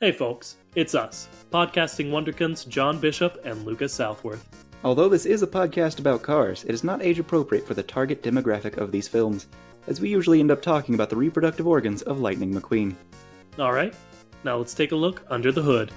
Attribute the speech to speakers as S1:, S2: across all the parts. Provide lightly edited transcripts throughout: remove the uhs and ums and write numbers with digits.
S1: Hey folks, it's us, podcasting wonderkins John Bishop and Lucas Southworth.
S2: Although this is a podcast about cars, it is not age appropriate for the target demographic of these films, as we usually end up talking about the reproductive organs of Lightning McQueen.
S1: Alright, now let's take a look under the hood.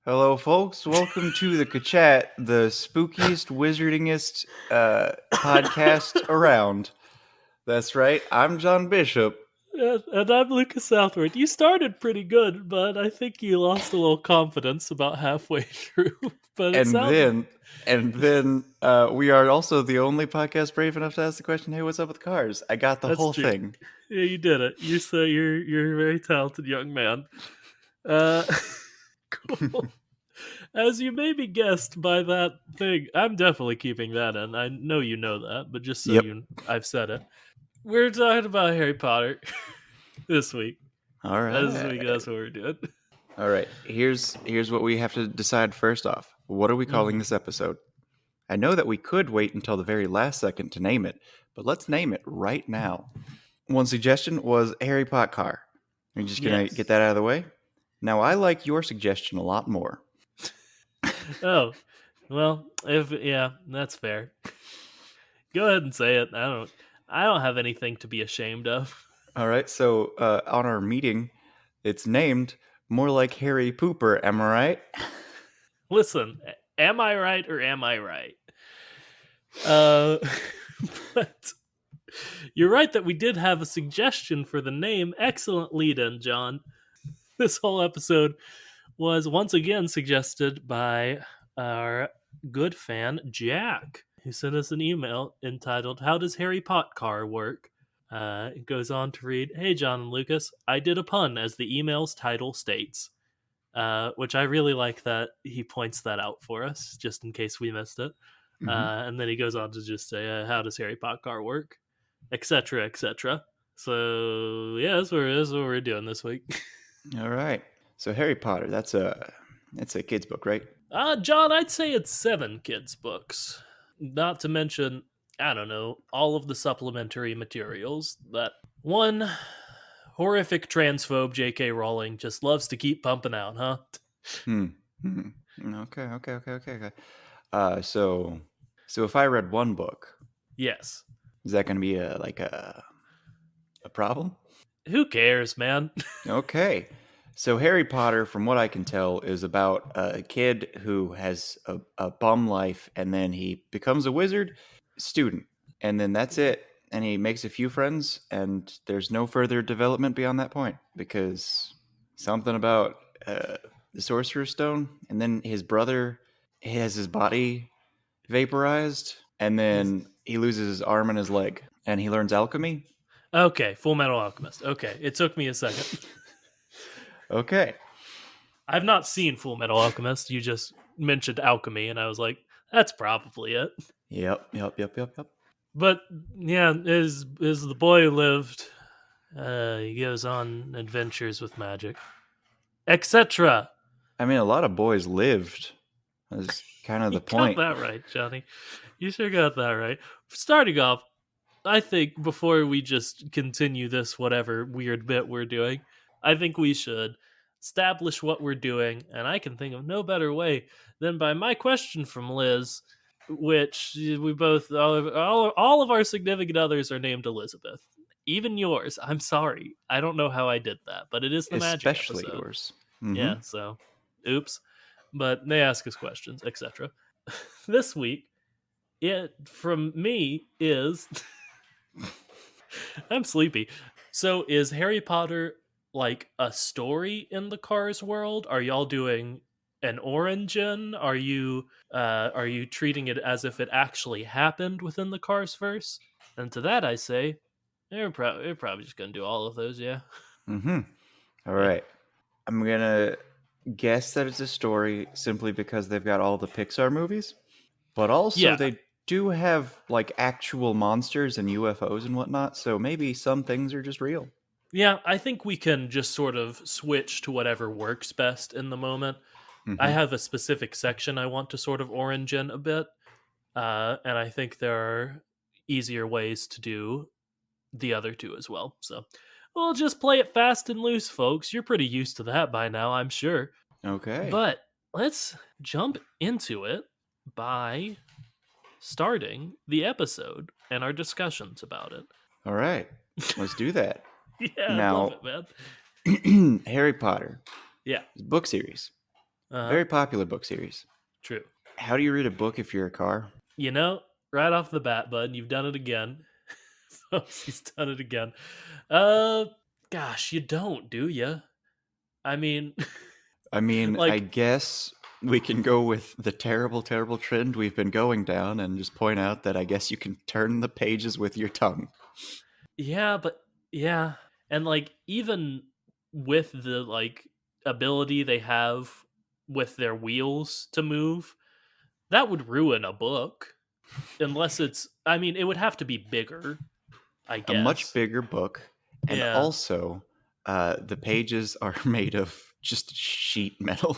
S2: Hello, folks. Welcome to the Kachat, the spookiest, wizardingest podcast around. That's right. I'm John Bishop.
S1: And I'm Lucas Southworth. You started pretty good, but I think you lost a little confidence about halfway through. But
S2: then we are also the only podcast brave enough to ask the question, hey, what's up with cars? I got the whole thing.
S1: Yeah, you did it. You're a very talented young man. Cool. As you maybe guessed by that thing, I'm definitely keeping that in. I know you know that, but just so I've said it. We're talking about Harry Potter this week.
S2: All right.
S1: This week, that's what we're doing.
S2: All right. Here's what we have to decide first off. What are we calling this episode? I know that we could wait until the very last second to name it, but let's name it right now. One suggestion was Harry Pott-Car. Are you just going to get that out of the way? Now, I like your suggestion a lot more.
S1: Oh, well, that's fair. Go ahead and say it. I don't have anything to be ashamed of.
S2: All right, so on our meeting, it's named more like Harry Pooper, am I right?
S1: Listen, am I right or am I right? But you're right that we did have a suggestion for the name. Excellent lead-in, John. This whole episode was once again suggested by our good fan, Jack, who sent us an email entitled, How Does Harry Pott-Car Work? It goes on to read, Hey, John and Lucas, I did a pun as the email's title states, which I really like that he points that out for us, just in case we missed it. Mm-hmm. And then he goes on to just say, How does Harry Pott-Car work? Etc., etc. So, yeah, that's what we're doing this week.
S2: All right. So Harry Potter, that's a kid's book, right?
S1: John, I'd say it's 7 kids' books. Not to mention, I don't know, all of the supplementary materials that one horrific transphobe J.K. Rowling just loves to keep pumping out, huh?
S2: Okay. So if I read one book,
S1: yes,
S2: is that going to be a problem?
S1: Who cares, man?
S2: Okay. So Harry Potter, from what I can tell, is about a kid who has a bum life, and then he becomes a wizard student, and then that's it. And he makes a few friends, and there's no further development beyond that point, because something about the Sorcerer's Stone, and then his brother has his body vaporized, and then he loses his arm and his leg, and he learns alchemy.
S1: Okay, Full Metal Alchemist. Okay, it took me a second.
S2: Okay.
S1: I've not seen Full Metal Alchemist. You just mentioned alchemy, and I was like, that's probably it.
S2: Yep.
S1: But, yeah, as the boy lived, he goes on adventures with magic, etc.
S2: I mean, a lot of boys lived. That's kind of the point.
S1: You got that right, Johnny. You sure got that right. Starting off, I think before we just continue this whatever weird bit we're doing, I think we should establish what we're doing, and I can think of no better way than by my question from Liz, which we both, all of our significant others are named Elizabeth. Even yours. I'm sorry. I don't know how I did that, but it is the magic episode.
S2: Especially yours. Mm-hmm.
S1: Yeah, so, oops. But they ask us questions, etc. This week, it, from me, is... I'm sleepy. So, is Harry Potter like a story in the Cars world? Are y'all doing an origin? Are you treating it as if it actually happened within the Carsverse? And to that I say, they're probably just gonna do all of those, yeah.
S2: Mm-hmm. All
S1: Yeah.
S2: right. I'm gonna guess that it's a story simply because they've got all the Pixar movies, but also
S1: Yeah.
S2: they do have like actual monsters and UFOs and whatnot, so maybe some things are just real.
S1: Yeah, I think we can just sort of switch to whatever works best in the moment. I
S2: Mm-hmm.
S1: have a specific section I want to sort of origin a bit, and I think there are easier ways to do the other two as well. So we'll just play it fast and loose, folks. You're pretty used to that by now, I'm sure.
S2: Okay.
S1: But let's jump into it by starting the episode and our discussions about it.
S2: All right. Let's do that.
S1: Yeah, I'd love
S2: Now,
S1: it, man.
S2: Harry Potter
S1: Yeah.
S2: book series,
S1: Uh-huh.
S2: very popular book series.
S1: True.
S2: How do you read a book if you're a car?
S1: You know, right off the bat, bud, you've done it again. Folks, he's done it again. Uh, Gosh, you don't, do you? I mean,
S2: I mean, I
S1: like,
S2: guess we can go with the terrible, terrible trend we've been going down and just point out that I guess you can turn the pages with your tongue.
S1: yeah, but yeah, and like even with the like ability they have with their wheels to move, that would ruin a book unless it's. I mean, it would have to be bigger, I
S2: A much
S1: guess.
S2: bigger book, and
S1: Yeah,
S2: also the pages are made of just sheet metal.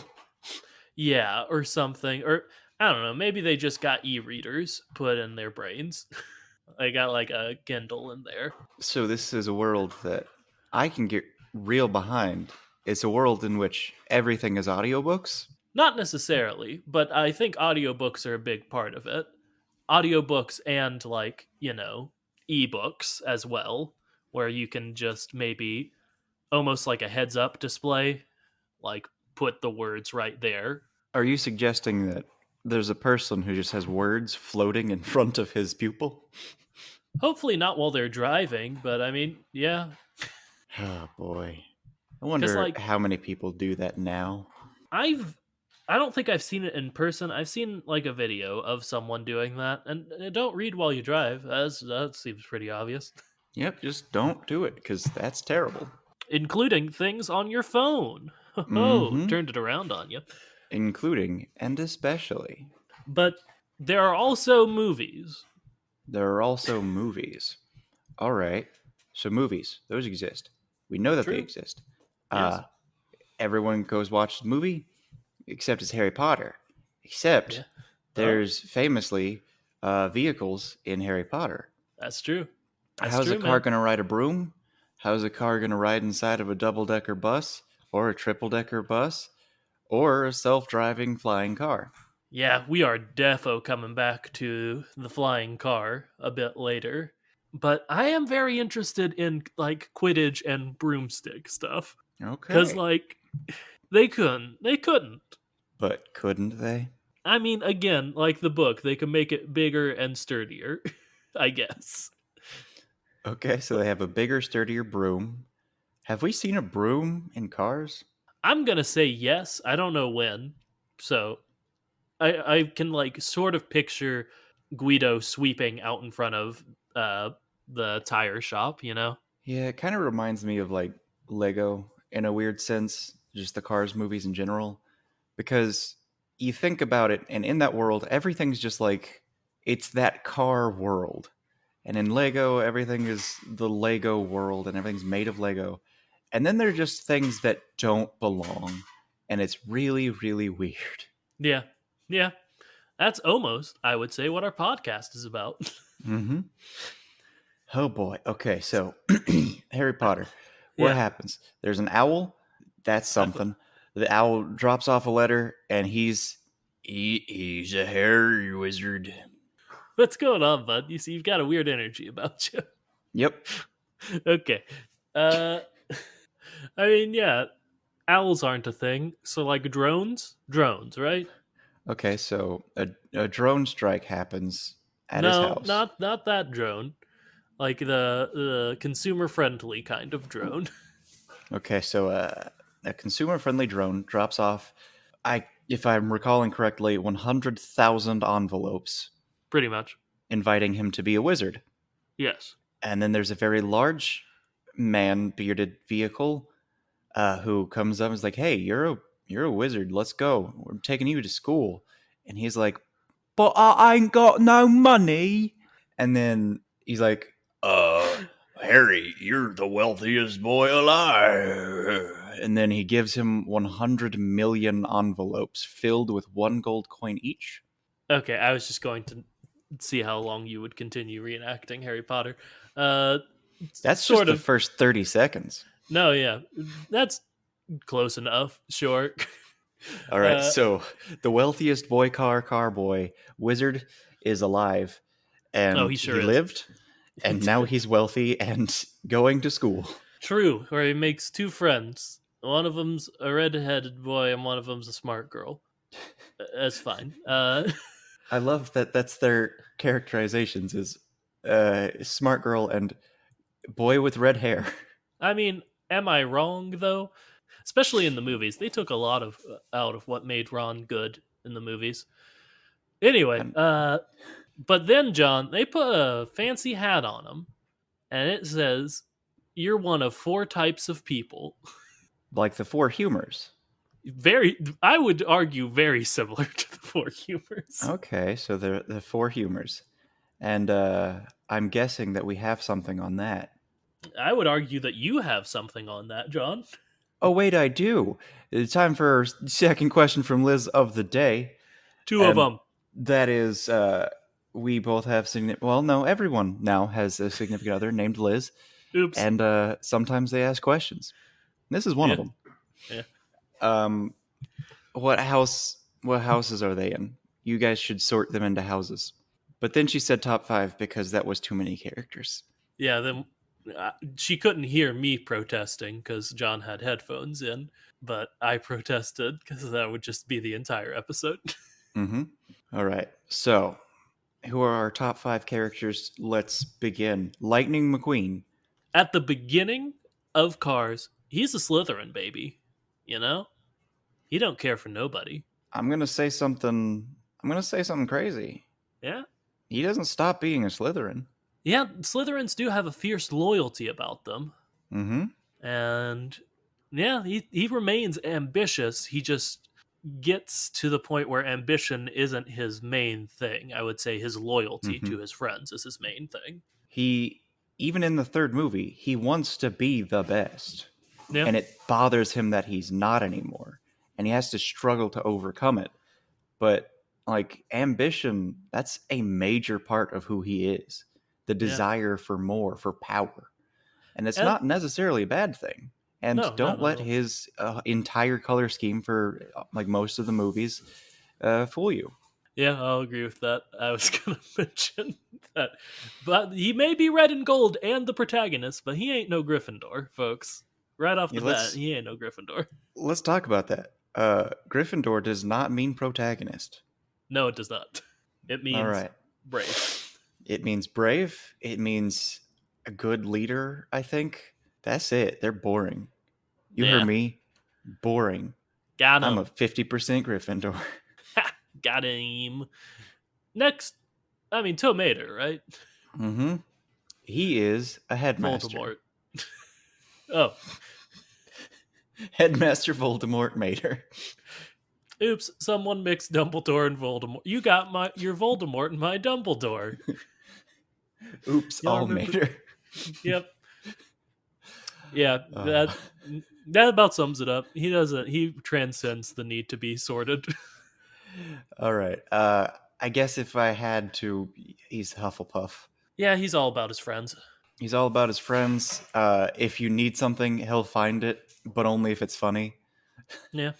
S1: yeah, or something, or I don't know. Maybe they just got e-readers put in their brains. They got like a Kindle in there.
S2: So this is a world that I can get real behind. It's a world in which everything is audiobooks.
S1: Not necessarily, but I think audiobooks are a big part of it. Audiobooks and like, ebooks as well, where you can just maybe almost like a heads up display, like put the words right there.
S2: Are you suggesting that there's a person who just has words floating in front of his pupil?
S1: Hopefully not while they're driving, but I mean, yeah,
S2: Oh boy. I
S1: cuz
S2: wonder
S1: like
S2: how many people do that now.
S1: I've I don't think I've seen it in person. I've seen like a video of someone doing that, and don't read while you drive. That seems pretty obvious.
S2: Yep, just don't do it because that's terrible.
S1: Including things on your phone. Oh,
S2: Mm-hmm.
S1: turned it around on you.
S2: Including and especially.
S1: But there are also movies.
S2: There are also movies. All right. So movies, those exist. We know that they
S1: True.
S2: exist.
S1: Yes.
S2: Uh, everyone goes watch the movie, except it's Harry Potter. Except
S1: Yeah. Oh,
S2: there's famously vehicles in Harry Potter.
S1: that's true. That's
S2: How's a
S1: true,
S2: car
S1: man.
S2: going to ride a broom? How's a car going to ride inside of a double decker bus or a triple decker bus or a self driving flying car?
S1: Yeah, we are defo coming back to the flying car a bit later. But I am very interested in like Quidditch and broomstick stuff. Cause
S2: Okay.
S1: like they couldn't.
S2: But couldn't they?
S1: I mean, again, like the book, they can make it bigger and sturdier, I guess.
S2: Okay, so they have a bigger, sturdier broom. Have we seen a broom in cars?
S1: I'm gonna say yes. I don't know when. So I can like sort of picture Guido sweeping out in front of uh the tire shop, you know?
S2: Yeah, it kind of reminds me of like Lego in a weird sense, just the Cars movies in general. Because you think about it, and in that world, everything's just like it's that car world. And in Lego, everything is the Lego world and everything's made of Lego. And then there are just things that don't belong. And it's really, really weird.
S1: Yeah. Yeah. That's almost, I would say, what our podcast is about.
S2: Mm-hmm. Oh boy. Okay, so Harry Potter. What
S1: Yeah.
S2: happens? There's an owl. That's
S1: I've,
S2: something. The owl drops off a letter, and he's a hairy wizard.
S1: what's going on, bud? You see, you've got a weird energy about you.
S2: Yep.
S1: Okay. Uh I mean, yeah, owls aren't a thing. So like drones, right?
S2: Okay, so a drone strike happens at his
S1: No,
S2: house.
S1: not that drone. Like the consumer friendly kind of drone.
S2: Okay, so a consumer-friendly drone drops off, if I'm recalling correctly, 100,000 envelopes
S1: Pretty much.
S2: inviting him to be a wizard.
S1: Yes.
S2: And then there's a very large man, bearded vehicle, who comes up and is like, "Hey, you're a wizard. Let's go. We're taking you to school." And he's like, "But I ain't got no money." And then he's like, Harry, you're the wealthiest boy alive." And then he gives him 100 million envelopes filled with one gold coin each.
S1: Okay, I was just going to see how long you would continue reenacting Harry Potter. Uh,
S2: That's just
S1: sort
S2: the
S1: of.
S2: first 30 seconds.
S1: No, yeah, that's close enough. Sure.
S2: All right,
S1: uh,
S2: so the wealthiest car boy wizard is alive,
S1: oh,
S2: and
S1: he
S2: he
S1: sure is.
S2: lived, and now he's wealthy and going to school.
S1: True, where he makes two friends. One of them's a red-headed boy, and one of them's a smart girl. That's fine.
S2: I love that that's their characterizations is smart girl and boy with red hair.
S1: I mean, am I wrong though? Especially in the movies, they took a lot of out of what made Ron good in the movies. Anyway,
S2: And
S1: but then John, they put a fancy hat on him, and it says, "You're one of four types of people."
S2: like the four humors.
S1: Very, I would argue, very similar to the Four Humors.
S2: Okay, so the four humors. And I'm guessing that we have something on that.
S1: I would argue that you have something on that, John.
S2: Oh, wait, I do. It's time for our second question from Liz of the day.
S1: Two of
S2: And
S1: them.
S2: that is, we both have well, no, everyone now has a significant other named Liz,
S1: Oops.
S2: and sometimes they ask questions. This is one of
S1: Yeah.
S2: them.
S1: Yeah.
S2: What houses are they in? You guys should sort them into houses. But then she said top 5 because that was too many characters.
S1: Yeah. Then she couldn't hear me protesting because John had headphones in, but I protested because that would just be the entire episode.
S2: Mm-hmm. All right. So, who are our top 5 characters? Let's begin. Lightning McQueen.
S1: At the beginning of Cars, he's a Slytherin baby. You know, he don't care for nobody.
S2: I'm gonna say something. I'm gonna say something crazy.
S1: Yeah.
S2: He doesn't stop being a Slytherin.
S1: Yeah, Slytherins do have a fierce loyalty about them.
S2: Mm-hmm.
S1: And yeah, he remains ambitious. He just gets to the point where ambition isn't his main thing. I would say his loyalty
S2: Mm-hmm.
S1: to his friends is his main thing.
S2: He, even in the third movie, he wants to be the best.
S1: Yeah.
S2: And it bothers him that he's not anymore. And he has to struggle to overcome it. But, like, ambition, that's a major part of who he is. The desire for more, for power. And it's
S1: And,
S2: not necessarily a bad thing. And
S1: no,
S2: don't
S1: not
S2: let
S1: at all.
S2: his entire color scheme for like most of the movies fool you.
S1: Yeah, I'll agree with that. I was going to mention that. But he may be red and gold and the protagonist, but he ain't no Gryffindor, folks. Right off
S2: Yeah,
S1: the bat, he ain't no Gryffindor.
S2: let's talk about that. Gryffindor does not mean protagonist.
S1: No, it does not. It means
S2: All right.
S1: brave.
S2: It means brave. It means a good leader, I think. That's it. They're boring. You
S1: Yeah.
S2: heard me. Boring.
S1: Got
S2: I'm
S1: him.
S2: a 50% Gryffindor.
S1: Got him. Next, I mean, Tomater, right?
S2: Mm-hmm. He is a headmaster.
S1: Voldemort. Oh,
S2: Headmaster Voldemort Mater.
S1: oops! Someone mixed Dumbledore and Voldemort. You got your Voldemort and my Dumbledore.
S2: Oops,
S1: Y'all
S2: all
S1: remember-
S2: Mater.
S1: Yep. Yeah, that about sums it up. He transcends the need to be sorted.
S2: All right. I guess if I had to, he's Hufflepuff.
S1: Yeah, he's all about his friends.
S2: He's all about his friends. If you need something, he'll find it, but only if it's funny.
S1: Yeah.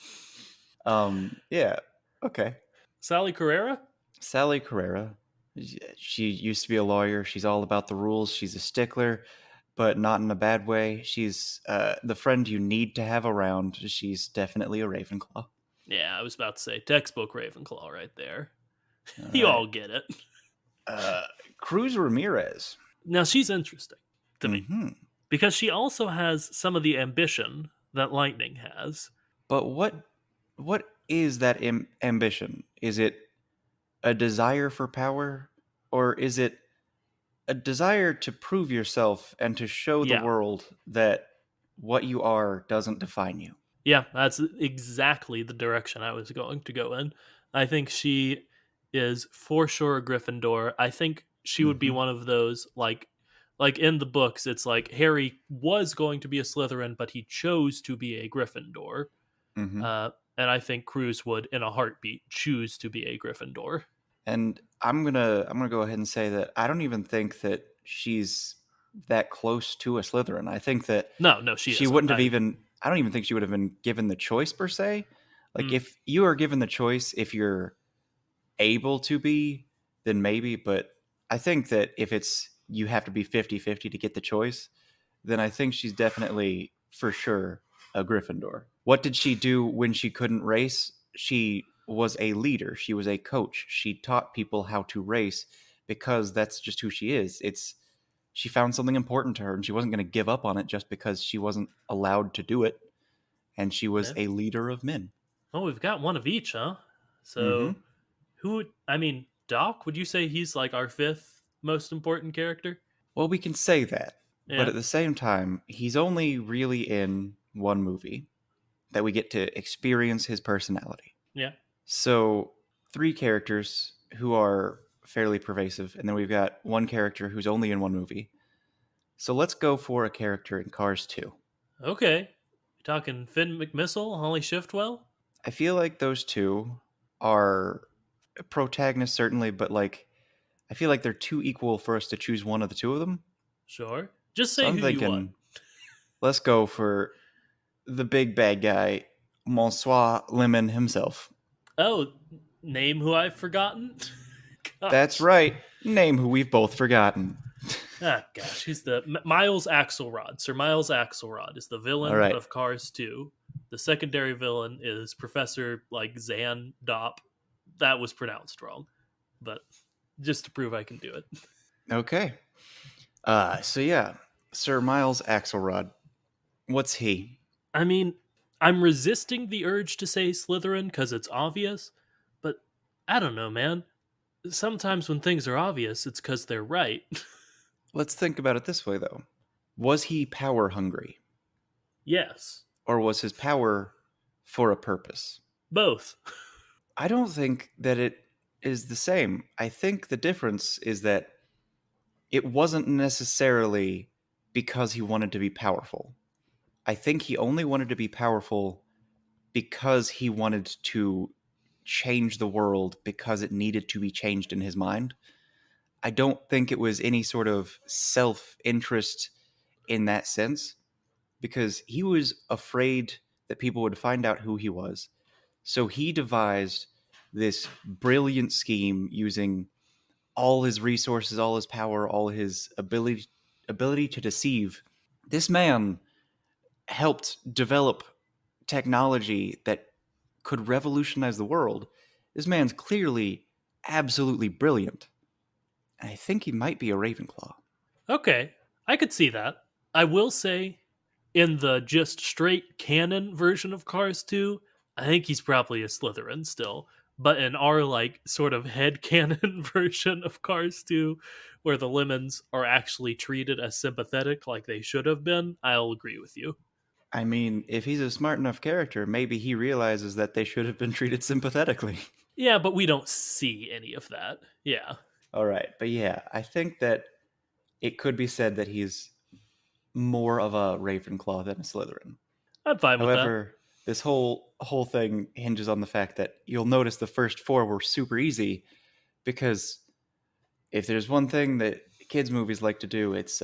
S2: Yeah. Okay.
S1: Sally Carrera?
S2: Sally Carrera. She used to be a lawyer. She's all about the rules. She's a stickler, but not in a bad way. She's the friend you need to have around. She's definitely a Ravenclaw.
S1: Yeah, I was about to say textbook Ravenclaw right there.
S2: All
S1: You
S2: right.
S1: all get it.
S2: Cruz Ramirez.
S1: Now she's interesting to me
S2: Mhm.
S1: because she also has some of the ambition that Lightning has.
S2: But what is that ambition? Is it a desire for power, or is it a desire to prove yourself and to show the
S1: Yeah.
S2: world that what you are doesn't define you?
S1: Yeah, that's exactly the direction I was going to go in. I think she is for sure a Gryffindor. I think she would be
S2: Hmm.
S1: one of those like in the books it's like Harry was going to be a Slytherin but he chose to be a Gryffindor.
S2: Hmm.
S1: Uh and I think Cruz would in a heartbeat choose to be a Gryffindor.
S2: And I'm gonna go ahead and say that I don't even think that she's that close to a Slytherin. I think that
S1: No, no, she
S2: she
S1: isn't.
S2: wouldn't have even. I don't even think she would have been given the choice per se. Like
S1: Mm,
S2: if you are given the choice, if you're able to be, then maybe. But I think that if it's you have to be 50-50 to get the choice, then I think she's definitely for sure a Gryffindor. What did she do when she couldn't race? She was a leader. She was a coach. She taught people how to race because that's just who she is. It's she found something important to her and she wasn't going to give up on it just because she wasn't allowed to do it, and she was
S1: yeah.
S2: a leader of men.
S1: Oh, we've got one of each, huh?
S2: Mhm.
S1: So I mean, Doc, would you say he's like our fifth most important character?
S2: Well, we can say that, but
S1: Yeah.
S2: at the same time, he's only really in one movie that we get to experience his personality.
S1: Yeah.
S2: So, three characters who are fairly pervasive, and then we've got one character who's only in one movie. So, let's go for a character in Cars 2.
S1: Okay. You talking Finn McMissile, Holly Shiftwell?
S2: I feel like those two are protagonists, certainly, but like, I feel like they're too equal for us to choose one of the two of them.
S1: Sure. Just
S2: So,
S1: say
S2: I'm
S1: who you want.
S2: thinking, let's go for the big bad guy, Monsieur Lemon himself.
S1: Oh, name who I've forgotten?
S2: That's
S1: Gosh.
S2: right. Name who we've both forgotten.
S1: Ah, gosh. He's the Miles Axelrod. Sir Miles Axelrod is the
S2: All
S1: villain
S2: right.
S1: of Cars 2. The secondary villain is Professor like Zan Dopp. That was pronounced wrong, but just to prove I can do it.
S2: Okay. So yeah, Sir Miles Axelrod. What's he?
S1: I mean, I'm resisting the urge to say Slytherin because it's obvious, but I don't know, man. Sometimes when things are obvious, it's because they're right.
S2: Let's think about it this way, though. Was he power hungry,
S1: Yes,
S2: or was his power for a purpose?
S1: both.
S2: I don't think that it is the same. I think the difference is that it wasn't necessarily because he wanted to be powerful. I think he only wanted to be powerful because he wanted to change the world because it needed to be changed in his mind. I don't think it was any sort of self interest in that sense because he was afraid that people would find out who he was. So he devised this brilliant scheme using all his resources, all his power, all his ability to deceive. This man helped develop technology that could revolutionize the world. This man's clearly absolutely brilliant. And I think he might be a Ravenclaw.
S1: Okay, I could see that. I will say, in the just straight canon version of Cars 2, I think he's probably a Slytherin still. But in our like sort of head canon version of Cars 2, where the lemons are actually treated as sympathetic like they should have been, I'll agree with you.
S2: I mean, if he's a smart enough character, maybe he realizes that they should have been treated sympathetically.
S1: Yeah, but we don't see any of that. Yeah,
S2: All right, but yeah, I think that it could be said that he's more of a Ravenclaw than a Slytherin.
S1: I'm fine with that.
S2: However, this whole thing hinges on the fact that you'll notice the first four were super easy because if there's one thing that kids movies like to do, it's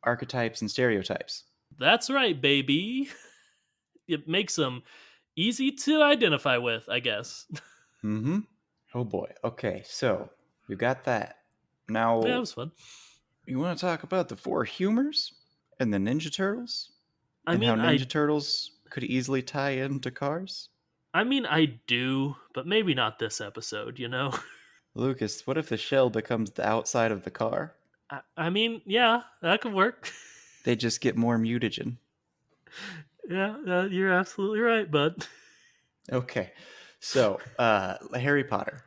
S2: archetypes and stereotypes.
S1: That's right, baby. It makes them easy to identify with, I guess.
S2: Mm-hmm. Oh boy. Okay, so we've got that.
S1: Yeah, it
S2: Now
S1: was fun.
S2: you want to talk about the four humors and the Ninja Turtles
S1: I
S2: and how
S1: mean,
S2: Ninja Turtles could easily tie into Cars?
S1: I do, but maybe not this episode. You know.
S2: Lucas, what if the shell becomes the outside of the car?
S1: I mean, yeah, that could work.
S2: They just get more mutagen.
S1: Yeah, you're absolutely right, bud.
S2: Okay. So, Harry Potter.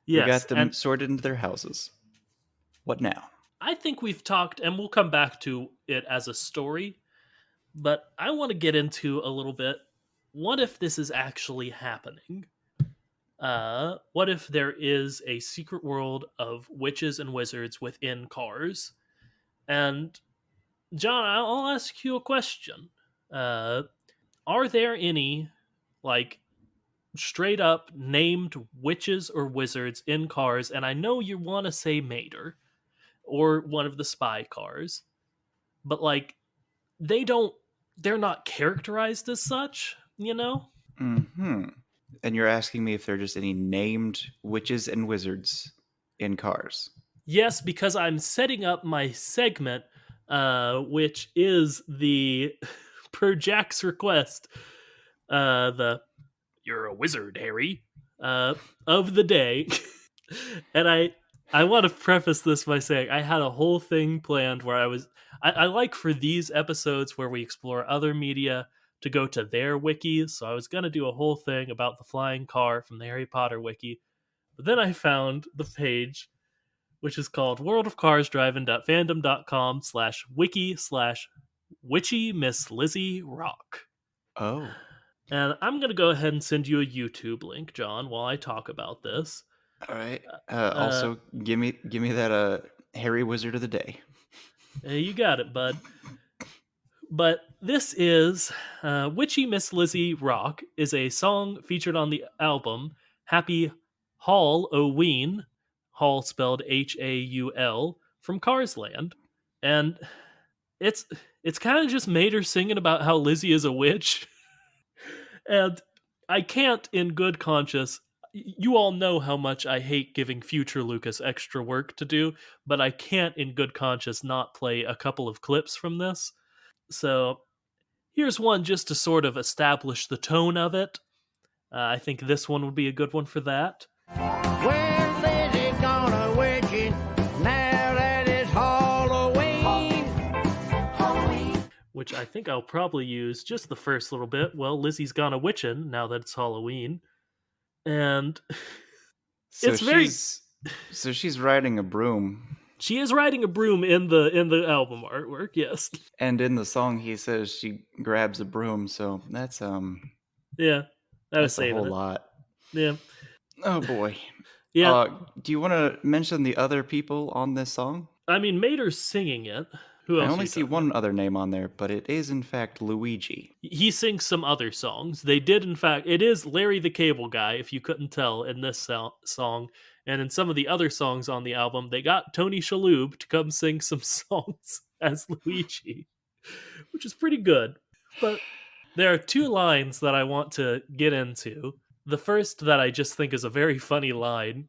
S2: We
S1: Yes,
S2: got them
S1: and
S2: sorted into their houses. What now?
S1: I think we've talked, and we'll come back to it as a story, but I want to get into a little bit. What if this is actually happening? What if there is a secret world of witches and wizards within cars? And John, I'll ask you a question. Uh, are there any like straight up named witches or wizards in cars? And I know you want to say Mater or one of the spy cars, but like they don't, they're not characterized as such, you know?
S2: Hmm. And you're asking me if there are just any named witches and wizards in cars.
S1: Yes, because I'm setting up my segment, which is the per Jack's request, the "You're a wizard, Harry," uh, of the day. And I want to preface this by saying I had a whole thing planned where I like for these episodes where we explore other media to go to their wiki. So I was gonna do a whole thing about the flying car from the Harry Potter wiki, but then I found the page which is called worldofcarsdriving.fandom.com/wiki/witchy Miss Lizzie Rock.
S2: Oh.
S1: And I'm going to go ahead and send you a YouTube link, John, while I talk about this.
S2: All right.
S1: Uh,
S2: Also, give me that Harry Wizard of the Day.
S1: you got it, bud. But this is Witchy Miss Lizzie Rock is a song featured on the album Happy Hall O'Ween, Hall spelled Haul, from Carsland. And it's it's kind of just Mater singing about how Lizzie is a witch. And I can't in good conscience, you all know how much I hate giving future Lucas extra work to do, but I can't in good conscience not play a couple of clips from this. So here's one just to sort of establish the tone of it. I think this one would be a good one for that.
S3: Well, Lizzie gonna witch it now that it's Halloween.
S1: Which I think I'll probably use just the first little bit. Well, Lizzie's gone a witchin' now that it's Halloween. And
S2: So
S1: it's very
S2: she's riding a broom,
S1: she is riding a broom in the album artwork, yes.
S2: and in the song he says she grabs a broom. So that's
S1: Yeah. I was
S2: that's a
S1: saving
S2: whole
S1: it.
S2: lot.
S1: Yeah.
S2: Oh boy.
S1: Yeah.
S2: Do you want to mention the other people on this song?
S1: I mean Mater's singing it. Who
S2: I
S1: else are
S2: only
S1: you
S2: see
S1: talking
S2: one
S1: about?
S2: other name on there, but it is in fact Luigi.
S1: He sings some other songs. They did, in fact, it is Larry the Cable Guy, if you couldn't tell, in this song. And in some of the other songs on the album, they got Tony Shalhoub to come sing some songs as Luigi, which is pretty good. But there are two lines that I want to get into. The first that I just think is a very funny line,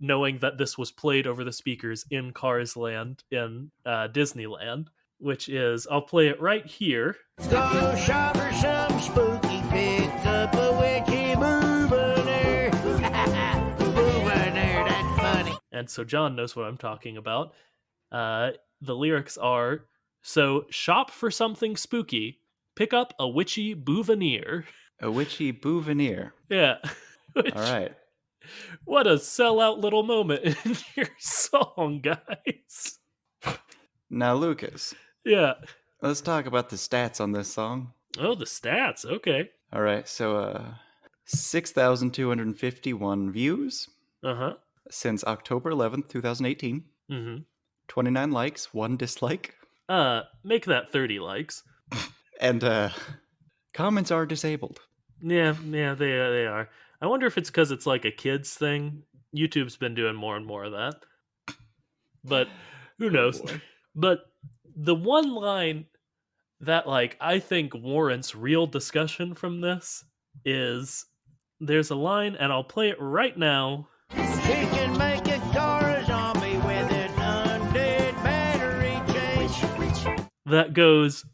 S1: knowing that this was played over the speakers in Cars Land in Disneyland, which is I'll play it right here.
S3: Go shop for some spooky, pick up a witchy souvenir. Souvenir, that's funny.
S1: And so John knows what I'm talking about. The lyrics are so shop for something spooky, pick up a witchy bouvenir.
S2: A witchy bouvenir.
S1: Yeah. Which,
S2: All right.
S1: what a sellout little moment in your song, guys.
S2: Now, Lucas,
S1: Yeah.
S2: let's talk about the stats on this song.
S1: Oh, the stats. Okay.
S2: All right. So, 6,251 views
S1: Uh-huh.
S2: since October 11th, 2018.
S1: Mm-hmm.
S2: 29 likes, 1 dislike.
S1: Make that 30 likes.
S2: And comments are disabled.
S1: Yeah, they are. I wonder if it's because it's like a kids thing. YouTube's been doing more and more of that. But who knows?
S2: boy.
S1: But the one line that like I think warrants real discussion from this is there's a line and I'll play it right now.
S3: She can make a car a zombie with an undead battery change.
S1: That goes,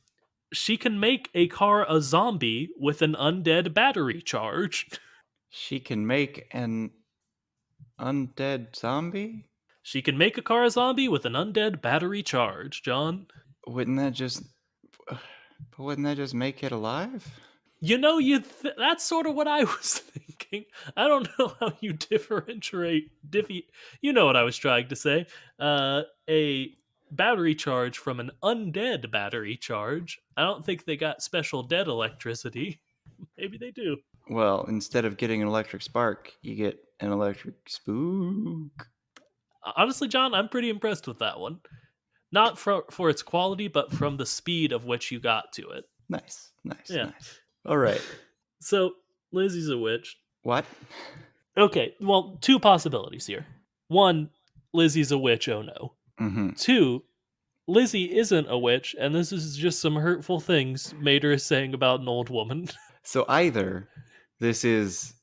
S1: she can make a car a zombie with an undead battery charge.
S2: She can make an undead zombie?
S1: She can make a car a zombie with an undead battery charge, John.
S2: Wouldn't that just But wouldn't that just make it alive?
S1: You know, that's sort of what I was thinking. I don't know how you differentiate. You know what I was trying to say. A battery charge from an undead battery charge. I don't think they got special dead electricity. Maybe they do.
S2: Well, instead of getting an electric spark, you get an electric spook.
S1: Honestly, John, I'm pretty impressed with that one. Not for its quality, but from the speed of which you got to it.
S2: Nice.
S1: Yeah.
S2: Nice. All right.
S1: So, Lizzie's a witch.
S2: What?
S1: Okay, well, two possibilities here. One, Lizzie's a witch, oh no.
S2: Mm-hmm.
S1: Two, Lizzie isn't a witch, and this is just some hurtful things Mater is saying about an old woman.
S2: So either this is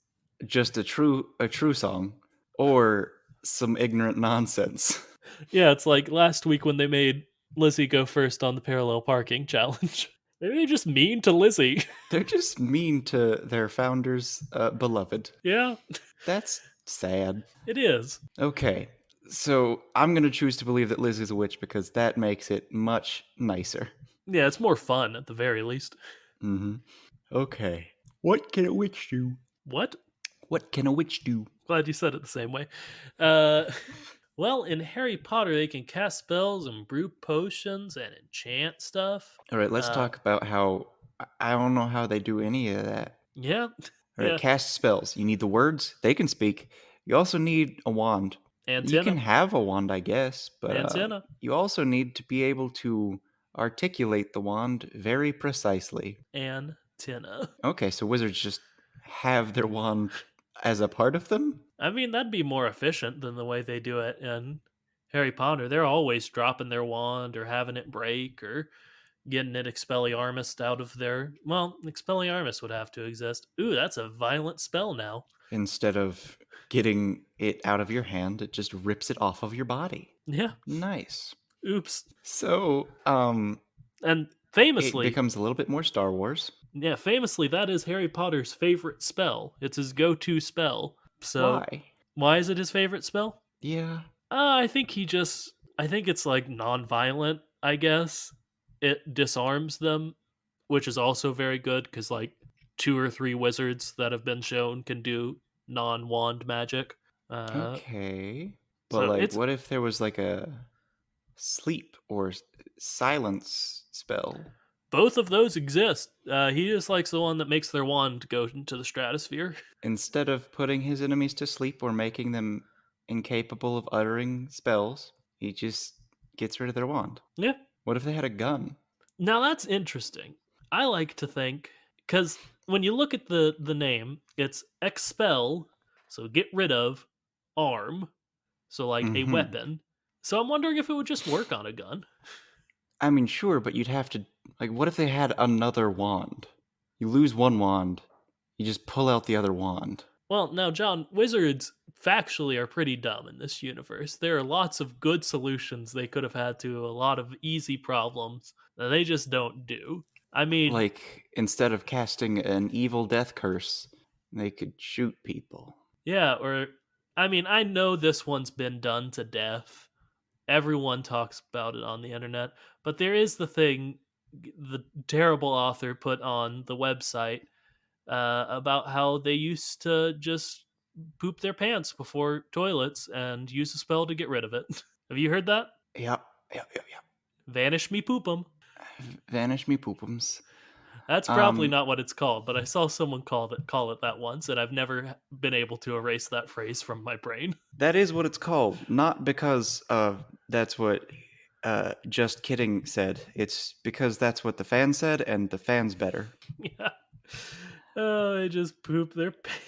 S2: just a true song, or some ignorant nonsense.
S1: Yeah, it's like last week when they made Lizzie go first on the parallel parking challenge. Maybe they're just mean to Lizzie.
S2: They're just mean to their founder's beloved.
S1: Yeah,
S2: That's sad.
S1: it is.
S2: Okay, so I'm going to choose to believe that Liz is a witch because that makes it much nicer.
S1: Yeah, it's more fun at the very least.
S2: Mm-hmm. Okay. What can a witch do?
S1: What?
S2: What can a witch do?
S1: Glad you said it the same way. Well, in Harry Potter, they can cast spells and brew potions and enchant stuff.
S2: All right, let's talk about how I don't know how they do any of that.
S1: Yeah.
S2: All right,
S1: Yeah.
S2: cast spells. You need the words. They can speak. You also need a wand.
S1: Antenna.
S2: You can have a wand, I guess, but
S1: Antenna.
S2: you also need to be able to articulate the wand very precisely.
S1: Antenna.
S2: Okay, so wizards just have their wand as a part of them?
S1: I mean, that'd be more efficient than the way they do it in Harry Potter. They're always dropping their wand or having it break or getting it Expelliarmus out of their... Well, Expelliarmus would have to exist. Ooh, that's a violent spell now.
S2: Instead of getting it out of your hand, it just rips it off of your body.
S1: Yeah.
S2: Nice.
S1: Oops.
S2: So,
S1: And famously...
S2: it becomes a little bit more Star Wars.
S1: Yeah, famously, that is Harry Potter's favorite spell. It's his go-to spell. So why is it his favorite spell?
S2: Yeah.
S1: I think it's like non-violent, I guess. It disarms them, which is also very good because like 2 or 3 wizards that have been shown can do non-wand magic.
S2: Okay. But
S1: so
S2: like, what if there was like a sleep or silence spell?
S1: Both of those exist. He just likes the one that makes their wand go into the stratosphere.
S2: Instead of putting his enemies to sleep or making them incapable of uttering spells, he just gets rid of their wand.
S1: Yeah.
S2: What if they had a gun?
S1: Now that's interesting. I like to think, because when you look at the name, it's expel, so get rid of, arm, so like a weapon. So I'm wondering if it would just work on a gun.
S2: I mean, sure, but you'd have to... Like, what if they had another wand? You lose one wand, you just pull out the other wand.
S1: Well, now, John, wizards factually are pretty dumb in this universe. There are lots of good solutions they could have had to a lot of easy problems that they just don't do. I mean...
S2: Like, instead of casting an evil death curse, they could shoot people.
S1: Yeah, or... I mean, I know this one's been done to death. Everyone talks about it on the internet. But there is the thing the terrible author put on the website about how they used to just poop their pants before toilets and use a spell to get rid of it. Have you heard that?
S2: Yep.
S1: Vanish me poopum.
S2: Vanish me poopums.
S1: That's probably not what it's called, but I saw someone call it that once, and I've never been able to erase that phrase from my brain.
S2: That is what it's called, not because that's what Just Kidding said. It's because that's what the fan said, and the fan's better.
S1: Yeah. Oh, they just poop their pants.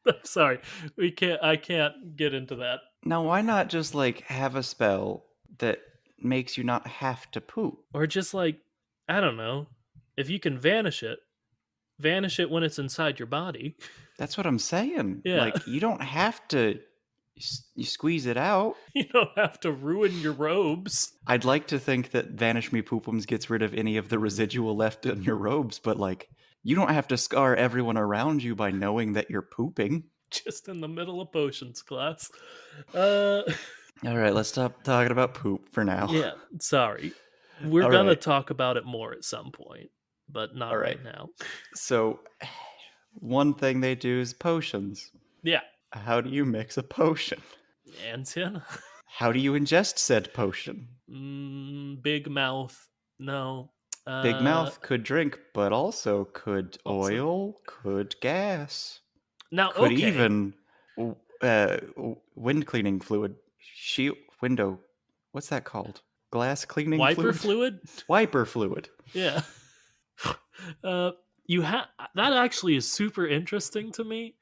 S1: I'm sorry. I can't get into that.
S2: Now, why not just like have a spell that makes you not have to poop?
S1: Or just like, I don't know. If you can vanish it when it's inside your body.
S2: That's what I'm saying.
S1: Yeah.
S2: Like, you don't have to you squeeze it out.
S1: You don't have to ruin your robes.
S2: I'd like to think that Vanish Me Poopums gets rid of any of the residual left in your robes, but like, you don't have to scar everyone around you by knowing that you're pooping.
S1: Just in the middle of potions class.
S2: All right, let's stop talking about poop for now.
S1: Yeah, sorry. We're
S2: All
S1: gonna
S2: right.
S1: talk about it more at some point, but not
S2: All
S1: right
S2: right.
S1: now.
S2: So, one thing they do is potions.
S1: Yeah.
S2: How do you mix a potion?
S1: Antin?
S2: How do you ingest said potion?
S1: Big mouth. No.
S2: Big Mouth could drink, but also could
S1: Also.
S2: oil, could gas,
S1: Now,
S2: could
S1: okay.
S2: even wind cleaning fluid, window. What's that called? Glass cleaning
S1: Wiper
S2: fluid?
S1: fluid?
S2: Wiper fluid.
S1: Yeah. You have that actually is super interesting to me.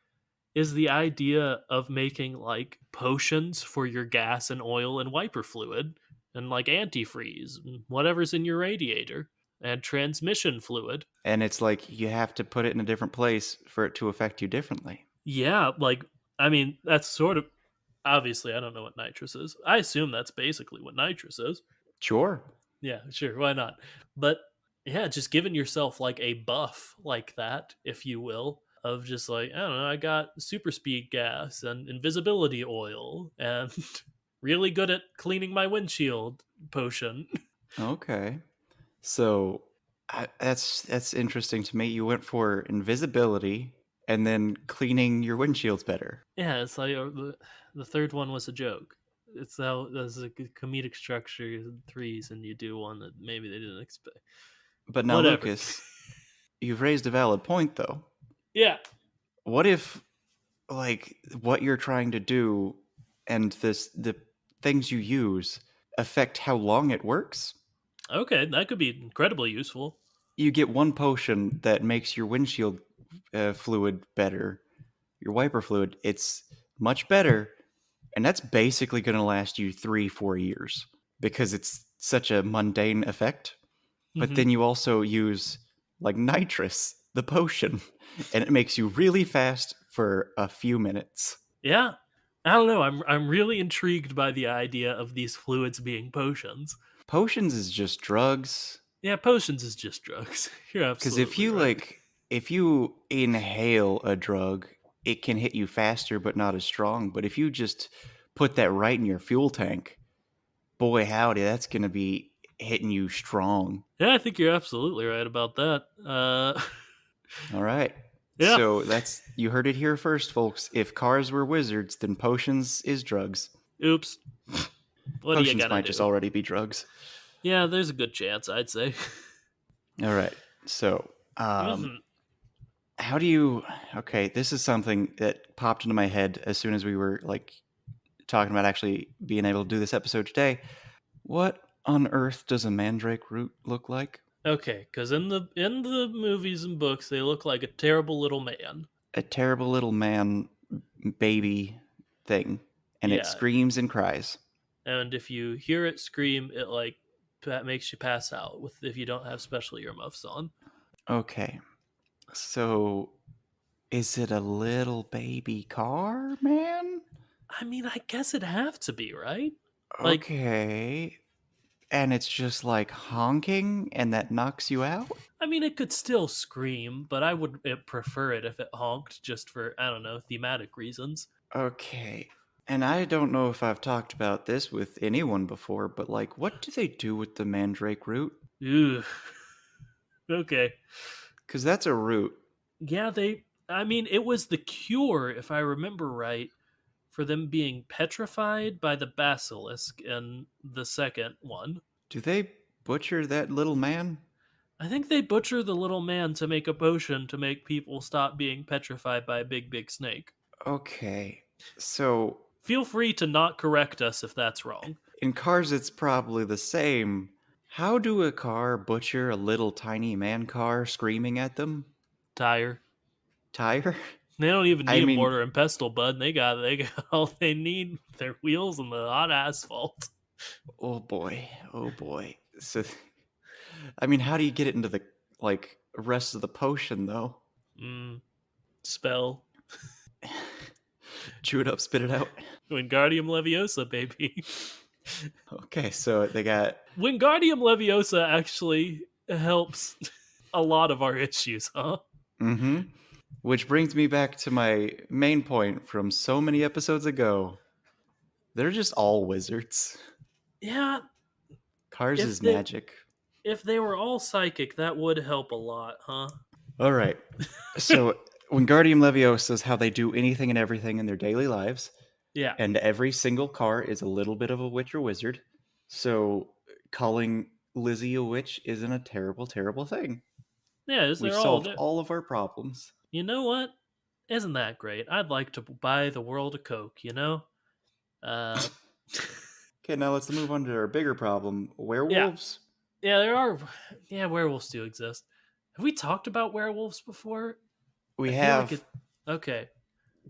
S1: Is the idea of making like potions for your gas and oil and wiper fluid and like antifreeze and whatever's in your radiator and transmission fluid.
S2: And it's like you have to put it in a different place for it to affect you differently.
S1: Yeah, like I mean that's sort of obviously I don't know what nitrous is. I assume that's basically what nitrous is.
S2: Sure.
S1: Yeah, sure, why not? But yeah, just giving yourself like a buff like that, if you will, of just like, I don't know, I got super speed gas and invisibility oil and really good at cleaning my windshield potion.
S2: Okay. So that's interesting to me. You went for invisibility and then cleaning your windshields better.
S1: Yeah, it's like the third one was a joke. It's how there's a comedic structure in threes, and you do one that maybe they didn't expect.
S2: But now,
S1: Whatever.
S2: Lucas, you've raised a valid point, though.
S1: Yeah.
S2: What if, like, what you're trying to do and the things you use affect how long it works?
S1: Okay, that could be incredibly useful.
S2: You get one potion that makes your windshield fluid better, your wiper fluid. It's much better, and that's basically going to last you 3-4 years because it's such a mundane effect. But then you also use like nitrous, the potion, and it makes you really fast for a few minutes.
S1: Yeah. I don't know. I'm really intrigued by the idea of these fluids being potions.
S2: Potions is just drugs.
S1: Yeah, potions is just drugs. You're absolutely
S2: Because if you
S1: right.
S2: if you inhale a drug, it can hit you faster but not as strong. But if you just put that right in your fuel tank, boy howdy, that's gonna be hitting you strong.
S1: Yeah, I think you're absolutely right about that.
S2: All right.
S1: Yeah.
S2: So you heard it here first, folks. If cars were wizards, then potions is drugs.
S1: Oops. What do you
S2: Potions
S1: gotta
S2: might
S1: do?
S2: just already be drugs.
S1: Yeah, there's a good chance, I'd say.
S2: All right. So,
S1: Mhm.
S2: how do you? Okay, this is something that popped into my head as soon as we were like talking about actually being able to do this episode today. What on earth does a mandrake root look like?
S1: Okay, because in the movies and books, they look like a terrible little man.
S2: A terrible little man baby thing, and it
S1: Yeah,
S2: screams and cries.
S1: and if you hear it scream, it like that makes you pass out with if you don't have special earmuffs on.
S2: Okay. So, is it a little baby car, man?
S1: I mean, I guess it'd have to be, right? Like,
S2: Okay. And it's just like honking and that knocks you out?
S1: I mean, it could still scream, but I would prefer it if it honked just for, I don't know, thematic reasons.
S2: Okay. And I don't know if I've talked about this with anyone before, but like, what do they do with the mandrake root?
S1: Ooh. Okay.
S2: Because that's a root.
S1: Yeah, I mean, it was the cure, if I remember right, for them being petrified by the basilisk in the second one.
S2: Do they butcher that little man?
S1: I think they butcher the little man to make a potion to make people stop being petrified by a big, big snake.
S2: Okay. So,
S1: Feel free to not correct us if that's wrong.
S2: in cars, it's probably the same. How do a car butcher a little tiny man car screaming at them?
S1: Tire.
S2: Tire?
S1: They don't even
S2: I
S1: need a
S2: mean,
S1: mortar and pestle, bud. They got all they need. Their wheels and the hot asphalt.
S2: oh boy. Oh boy. So, I mean, how do you get it into the like rest of the potion though?
S1: Spell.
S2: Chew it up, spit it out.
S1: Wingardium Leviosa, baby.
S2: Okay, so they got
S1: Wingardium Leviosa actually helps a lot of our issues, huh?
S2: mm-hmm. Which brings me back to my main point from so many episodes ago. They're just all wizards.
S1: Yeah.
S2: Cars is magic.
S1: If they were all psychic, that would help a lot, huh?
S2: All right. So Wingardium Leviosa is how they do anything and everything in their daily lives,
S1: Yeah.
S2: and every single car is a little bit of a witch or wizard. So calling Lizzie a witch isn't a terrible, terrible thing.
S1: Yeah,
S2: We've
S1: they're all
S2: solved
S1: there.
S2: all of our problems.
S1: You know what? Isn't that great? I'd like to buy the world a Coke, you know? Uh,
S2: Okay, now let's move on to our bigger problem:
S1: yeah.
S2: werewolves.
S1: Yeah, there are. Yeah, werewolves do exist. Have we talked about werewolves before? I
S2: We
S1: feel like
S2: have
S1: it. Okay.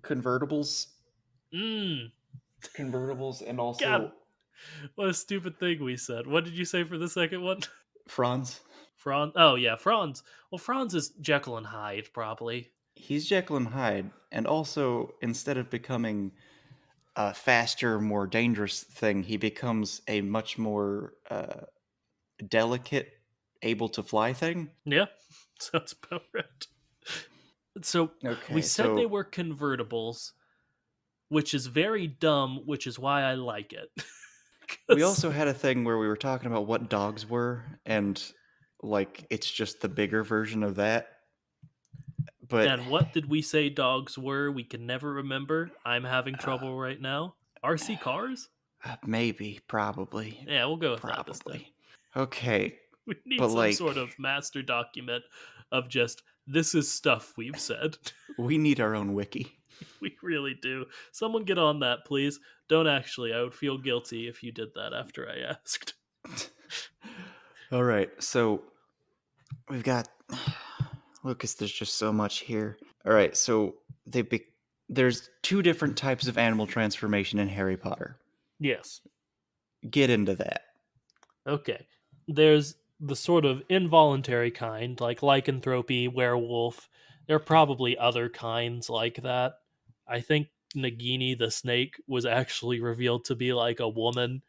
S2: convertibles,
S1: Mmm.
S2: and
S1: God,
S2: also
S1: what a stupid thing we said. What did you say for the second one?
S2: Franz.
S1: Franz. Oh, yeah, Franz. Well, Franz is Jekyll and Hyde, probably.
S2: He's Jekyll and Hyde, and also instead of becoming a faster, more dangerous thing, he becomes a much more delicate, able to fly thing.
S1: Yeah, sounds about right. So we
S2: Okay,
S1: said they
S2: so
S1: were convertibles, which is very dumb, which is why I like it.
S2: we
S1: 'Cause-
S2: also had a thing where we were talking about what dogs were, and like it's just the bigger version of that. But
S1: and what did we say dogs were? We can never remember. I'm having trouble right now. RC cars?
S2: maybe, probably,
S1: Yeah, we'll go with that this time.
S2: Okay,
S1: We need
S2: but
S1: some sort
S2: like
S1: of master document of just this is stuff we've said.
S2: we need our own wiki.
S1: We really do. Someone get on that, please. Don't actually. I would feel guilty if you did that after I asked.
S2: All right, so we've got Lucas. There's just so much here. All right, so there's two different types of animal transformation in Harry Potter.
S1: Yes.
S2: Get into that.
S1: Okay. There's the sort of involuntary kind, like lycanthropy, werewolf. There are probably other kinds like that. I think Nagini the snake was actually revealed to be like a woman,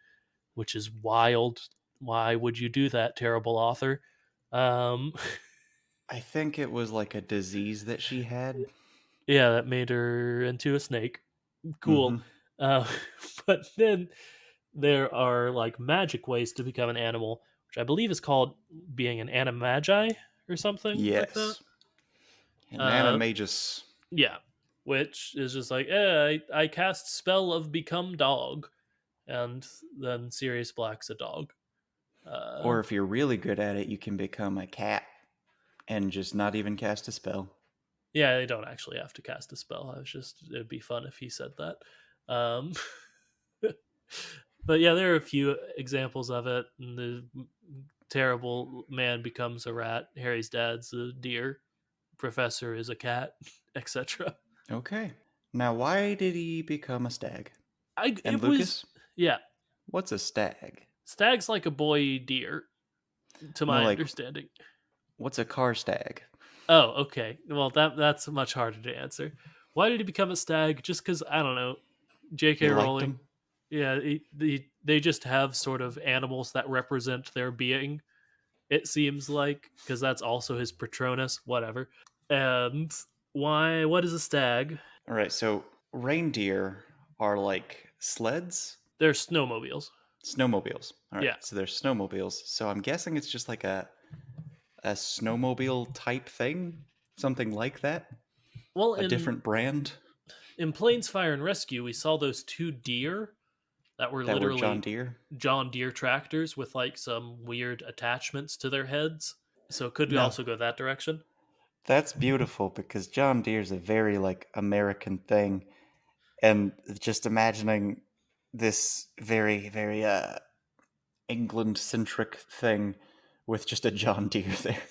S1: which is wild. Why would you do that, terrible author? Um,
S2: I think it was like a disease that she had.
S1: yeah, that made her into a snake. Cool.
S2: Mhm.
S1: Uh, but then there are like magic ways to become an animal, which I believe is called being an animagi or something like that.
S2: Yes. And
S1: Uh,
S2: animagus.
S1: yeah, which is just like, I cast spell of become dog, and then Sirius Black's a dog.
S2: Or if you're really good at it, you can become a cat and just not even cast a spell.
S1: Yeah, they don't actually have to cast a spell. I was just, it'd be fun if he said that. Um, but yeah, there are a few examples of it. And the terrible man becomes a rat. Harry's dad's a deer. Professor is a cat, etc.
S2: Okay. Now, why did he become a stag?
S1: I
S2: And
S1: it
S2: Lucas,
S1: was yeah.
S2: what's a stag?
S1: Stag's like a boy deer, to
S2: No,
S1: my
S2: like,
S1: understanding.
S2: what's a car stag?
S1: Oh, okay. Well, that's much harder to answer. Why did he become a stag? Just because I don't know.
S2: He
S1: J.K.
S2: liked
S1: Rowling.
S2: them?
S1: Yeah, they just have sort of animals that represent their being. It seems like because that's also his Patronus. Whatever. And why? What is a stag?
S2: All right, so reindeer are like sleds?
S1: They're snowmobiles.
S2: Snowmobiles. All right,
S1: Yeah.
S2: so they're snowmobiles. So I'm guessing it's just like a snowmobile type thing, something like that.
S1: Well,
S2: A different brand
S1: in Planes Fire and Rescue, we saw those two deer that were
S2: that were
S1: literally
S2: John Deere.
S1: John Deere tractors with like some weird attachments to their heads. So it could
S2: No.
S1: also go that direction.
S2: That's beautiful because John Deere's a very like American thing, and just imagining this very very England centric thing with just a John Deere there.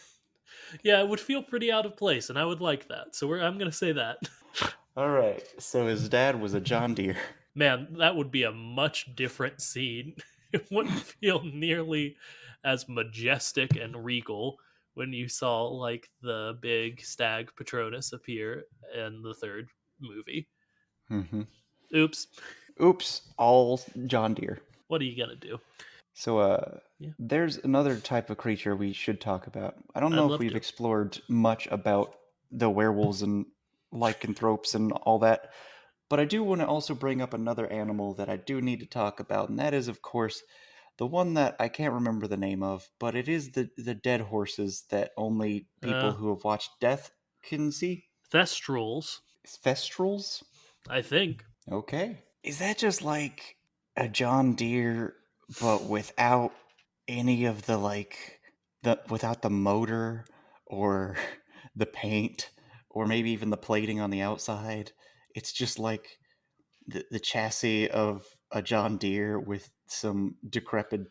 S1: Yeah, it would feel pretty out of place, and I would like that. So I'm going to say that.
S2: All right, so his dad was a John Deere.
S1: Man, that would be a much different scene. It wouldn't feel nearly as majestic and regal when you saw like the big stag Patronus appear in the third movie.
S2: Mm-hmm.
S1: Oops.
S2: Oops, all John Deere.
S1: What are you going to do?
S2: So
S1: Yeah.
S2: there's another type of creature we should talk about. I don't
S1: I'd
S2: know if
S1: love
S2: we've
S1: to.
S2: explored much about the werewolves and lycanthropes and all that, but I do want to also bring up another animal that I do need to talk about, and that is, of course, The one that I can't remember the name of, but it is the dead horses that only people who have watched death can see.
S1: Thestrals,
S2: Thestrals?
S1: I think.
S2: Okay. Is that just like a John Deere, but without any of the without the motor or the paint or maybe even the plating on the outside? It's just like the chassis of a John Deere with some decrepit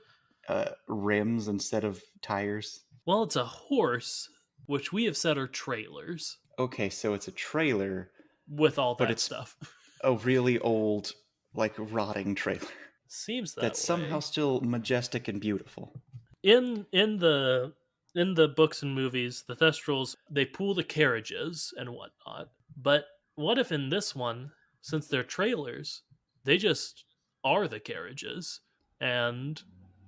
S2: rims instead of tires.
S1: Well, it's a horse, which we have said are trailers
S2: Okay, so it's a trailer,
S1: with all
S2: but
S1: that
S2: it's
S1: stuff.
S2: a really old, like rotting trailer
S1: Seems that
S2: that's somehow
S1: way.
S2: still majestic and beautiful.
S1: In the books and movies, the Thestrals they pull the carriages and whatnot. But what if in this one, since they're trailers, they just are the carriages and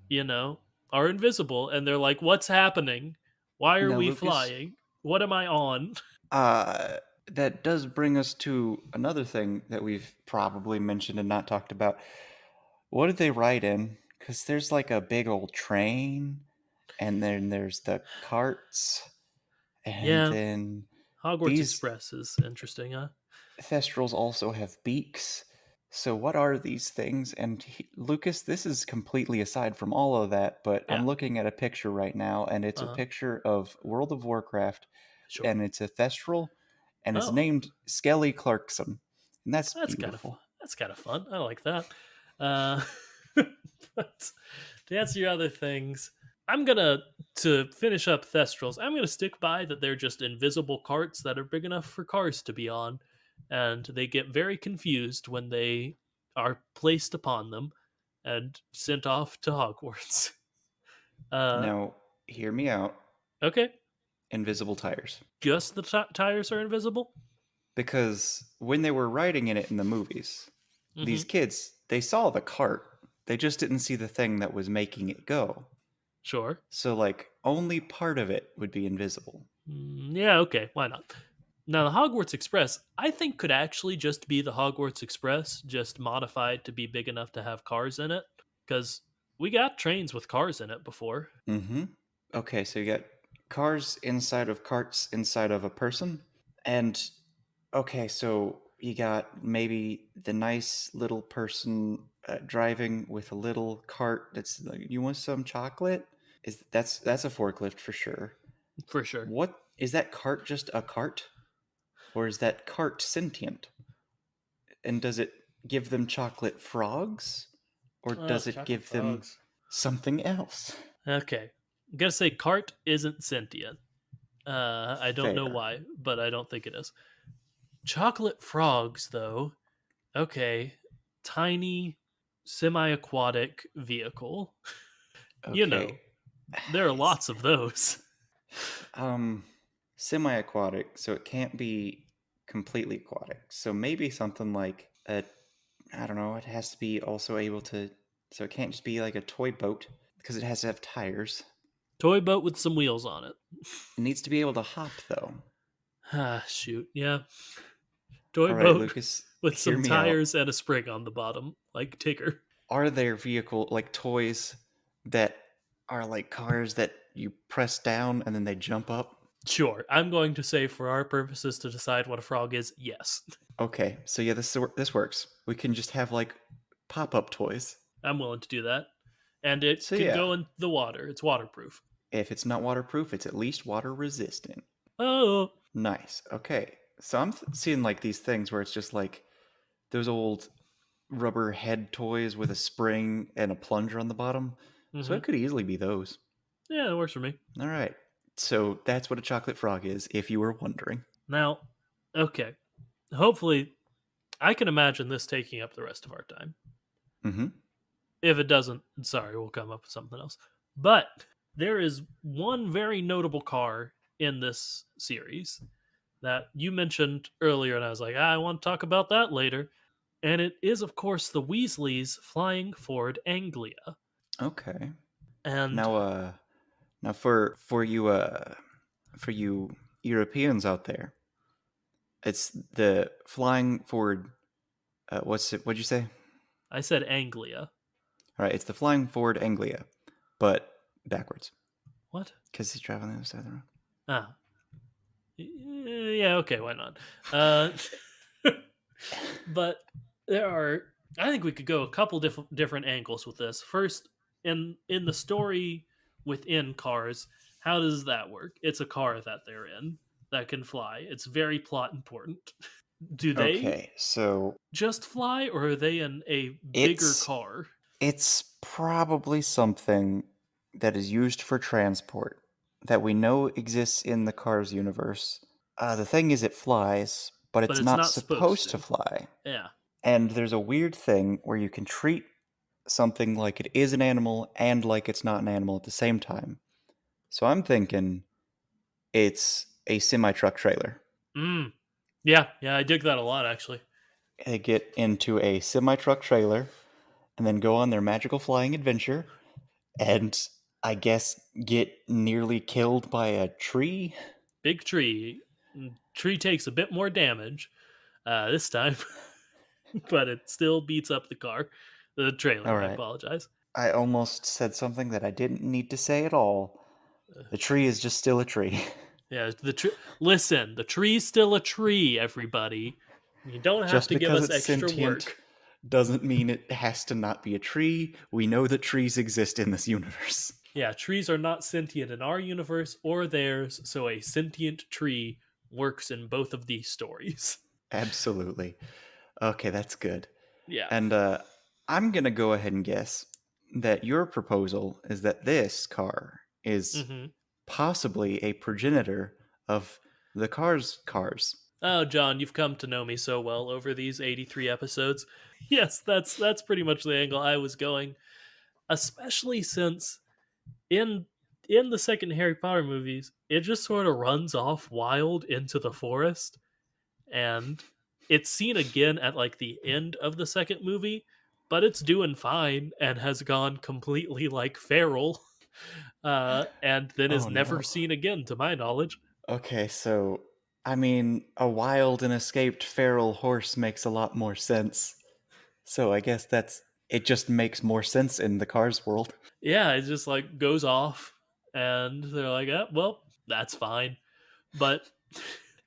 S1: you know are invisible and they're like, "What's happening? Why are
S2: Now,
S1: we
S2: Lucas,
S1: flying? What am I on?"
S2: uh, that does bring us to another thing that we've probably mentioned and not talked about. What did they ride in? Because there's like a big old train, and then there's the carts, and
S1: Yeah,
S2: then
S1: Hogwarts
S2: these
S1: Express is interesting, huh?
S2: thestrals also have beaks. So, what are these things? And Lucas, this is completely aside from all of that, but
S1: Yeah.
S2: I'm looking at a picture right now, and it's a
S1: Uh-huh.
S2: picture of World of Warcraft,
S1: Sure.
S2: and it's a thestral, and it's
S1: Oh,
S2: named Skelly Clarkson, and that's
S1: that's kind of fun.
S2: beautiful.
S1: That's kind of fun. I like that. Uh, but to answer your other things, I'm gonna to finish up Thestrals. I'm gonna stick by that they're just invisible carts that are big enough for cars to be on, and they get very confused when they are placed upon them and sent off to Hogwarts. Uh,
S2: Now, hear me out.
S1: okay,
S2: Invisible tires.
S1: just the tires are invisible.
S2: Because when they were riding in it in the movies,
S1: Mm-hmm.
S2: these kids, they saw the cart. They just didn't see the thing that was making it go.
S1: Sure.
S2: So, like, only part of it would be invisible.
S1: Yeah. Okay. Why not? Now, the Hogwarts Express, I think, could actually just be the Hogwarts Express, just modified to be big enough to have cars in it. Because we got trains with cars in it before.
S2: Mm-hmm. Okay, so you got cars inside of carts inside of a person. And, okay, so you got maybe the nice little person driving with a little cart that's like, you want some chocolate? That's a forklift for sure.
S1: For sure.
S2: What is that cart just a cart? Or is that cart sentient? And does it give them chocolate frogs? Or
S1: Oh,
S2: does it
S1: chocolate
S2: give them
S1: frogs.
S2: something else?
S1: Okay. I'm going to say cart isn't sentient. I don't know
S2: Fair.
S1: why, but I don't think it is. Chocolate frogs, though. Okay. Tiny, semi aquatic vehicle. You know,
S2: Okay.
S1: there are
S2: It's
S1: lots of those.
S2: um semi-aquatic, so it can't be completely aquatic. So maybe something like a I don't know, it has to be also able to so it can't just be like a toy boat because it has to have tires.
S1: Toy boat with some wheels on it.
S2: It needs to be able to hop though.
S1: Ah, shoot. Yeah. Toy
S2: All right,
S1: boat
S2: Lucas,
S1: with
S2: hear
S1: some
S2: me out.
S1: tires and a spring on the bottom, like Tigger.
S2: Are there vehicle like toys that are like cars that you press down and then they jump up?
S1: Sure. I'm going to say, for our purposes to decide what a frog is, yes.
S2: Okay, so yeah, this works. We can just have like pop-up toys.
S1: I'm willing to do that. And it
S2: So
S1: can
S2: yeah,
S1: go in the water. It's waterproof.
S2: if it's not waterproof, it's at least water resistant.
S1: Oh.
S2: Nice. Okay. So I'm seeing like these things where it's just like those old rubber head toys with a spring and a plunger on the bottom. So
S1: Mm-hmm.
S2: it could easily be those.
S1: Yeah, it works for me.
S2: All right. So that's what a chocolate frog is, if you were wondering.
S1: Now, okay. Hopefully, I can imagine this taking up the rest of our time.
S2: Mm-hmm.
S1: If it doesn't, sorry, we'll come up with something else. But there is one very notable car in this series that you mentioned earlier, and I was like, I want to talk about that later. And it is, of course, the Weasleys flying Ford Anglia.
S2: Okay.
S1: And
S2: Now, now for you Europeans out there, it's the flying forward. What's it? What'd you say?
S1: I said Anglia.
S2: All right, it's the Flying Ford Anglia, but backwards
S1: What?
S2: because he's traveling the other side of the road.
S1: Ah. Yeah, okay, why not? Uh, but there are. I think we could go a couple different angles with this. First, in the story within Cars, how does that work? It's a car that they're in that can fly. It's very plot important. Do they
S2: Okay, so
S1: just fly, or are they in a bigger
S2: it's
S1: car?
S2: it's probably something that is used for transport that we know exists in the Cars universe. The thing is, it flies, but
S1: But
S2: it's
S1: it's
S2: not
S1: not supposed
S2: supposed to
S1: to.
S2: fly.
S1: Yeah.
S2: And there's a weird thing where you can treat something like it is an animal and like it's not an animal at the same time. So I'm thinking it's a semi truck trailer.
S1: Mm. Yeah, I dig that a lot, actually.
S2: They get into a semi truck trailer and then go on their magical flying adventure and I guess get nearly killed by a tree.
S1: Big tree. Tree takes a bit more damage this time, but it still beats up the car, the
S2: All
S1: trailer. I
S2: right.
S1: apologize.
S2: I almost said something that I didn't need to say at all. The tree is just still a tree.
S1: Yeah, listen, the tree's still a tree. Everybody, you don't have
S2: Just
S1: to give
S2: because
S1: us
S2: it's
S1: extra
S2: sentient
S1: work.
S2: doesn't mean it has to not be a tree. We know that trees exist in this universe.
S1: Yeah, trees are not sentient in our universe or theirs, so a sentient tree works in both of these stories.
S2: Absolutely. Okay, that's good.
S1: Yeah.
S2: And I'm going to go ahead and guess that your proposal is that this car is
S1: Mm-hmm.
S2: possibly a progenitor of the cars.
S1: Oh, John, you've come to know me so well over these 83 episodes. Yes, that's pretty much the angle I was going, especially since in in the second Harry Potter movies, it just sort of runs off wild into the forest, and it's seen again at like the end of the second movie, but it's doing fine and has gone completely like feral, and then is
S2: Oh
S1: never
S2: no.
S1: seen again, to my knowledge.
S2: Okay, so I mean, a wild and escaped feral horse makes a lot more sense. So I guess it just makes more sense in the cars world.
S1: Yeah, it just like goes off, and they're like, well, that's fine. But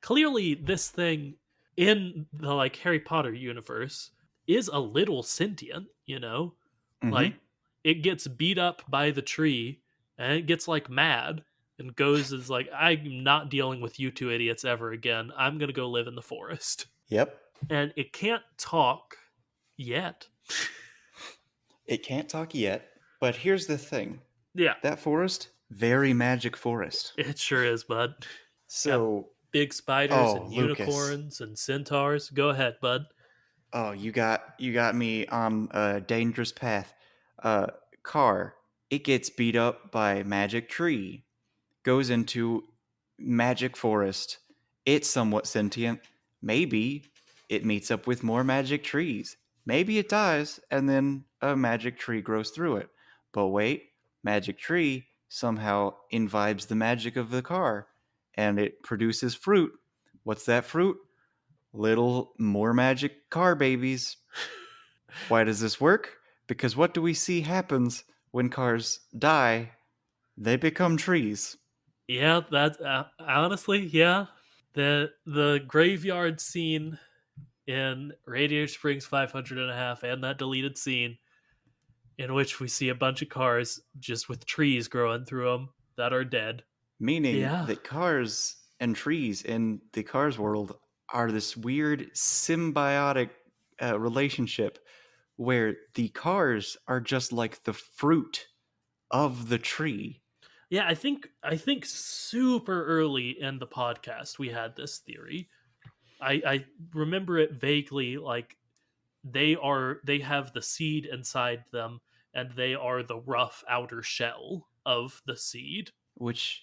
S1: clearly, this thing in the like Harry Potter universe is a little sentient, you know? Like
S2: Mhm.
S1: it gets beat up by the tree and it gets like mad and goes is like, I'm not dealing with you two idiots ever again. I'm gonna go live in the forest.
S2: Yep.
S1: And it can't talk yet.
S2: It can't talk yet, but here's the thing.
S1: Yeah,
S2: That forest, very magic forest.
S1: it sure is, bud. Got
S2: So,
S1: big spiders
S2: oh,
S1: and
S2: Lucas.
S1: unicorns and centaurs. Go ahead, bud.
S2: Oh, you got me on a dangerous path. Uh car, it gets beat up by magic tree, goes into magic forest. It's somewhat sentient. Maybe it meets up with more magic trees. Maybe it dies and then a magic tree grows through it. But wait, magic tree somehow imbibes the magic of the car and it produces fruit. What's that fruit? Little more magic car babies. Why does this work? Because what do we see happens when cars die? They become trees.
S1: Yeah, that's honestly, yeah. The graveyard scene in Radiator Springs 500 and a half and that deleted scene in which we see a bunch of cars just with trees growing through them that are dead.
S2: Meaning
S1: Yeah.
S2: that cars and trees in the cars world are this weird symbiotic relationship where the cars are just like the fruit of the tree.
S1: Yeah, I think super early in the podcast we had this theory. I remember it vaguely like they have the seed inside them and they are the rough outer shell of the seed.
S2: Which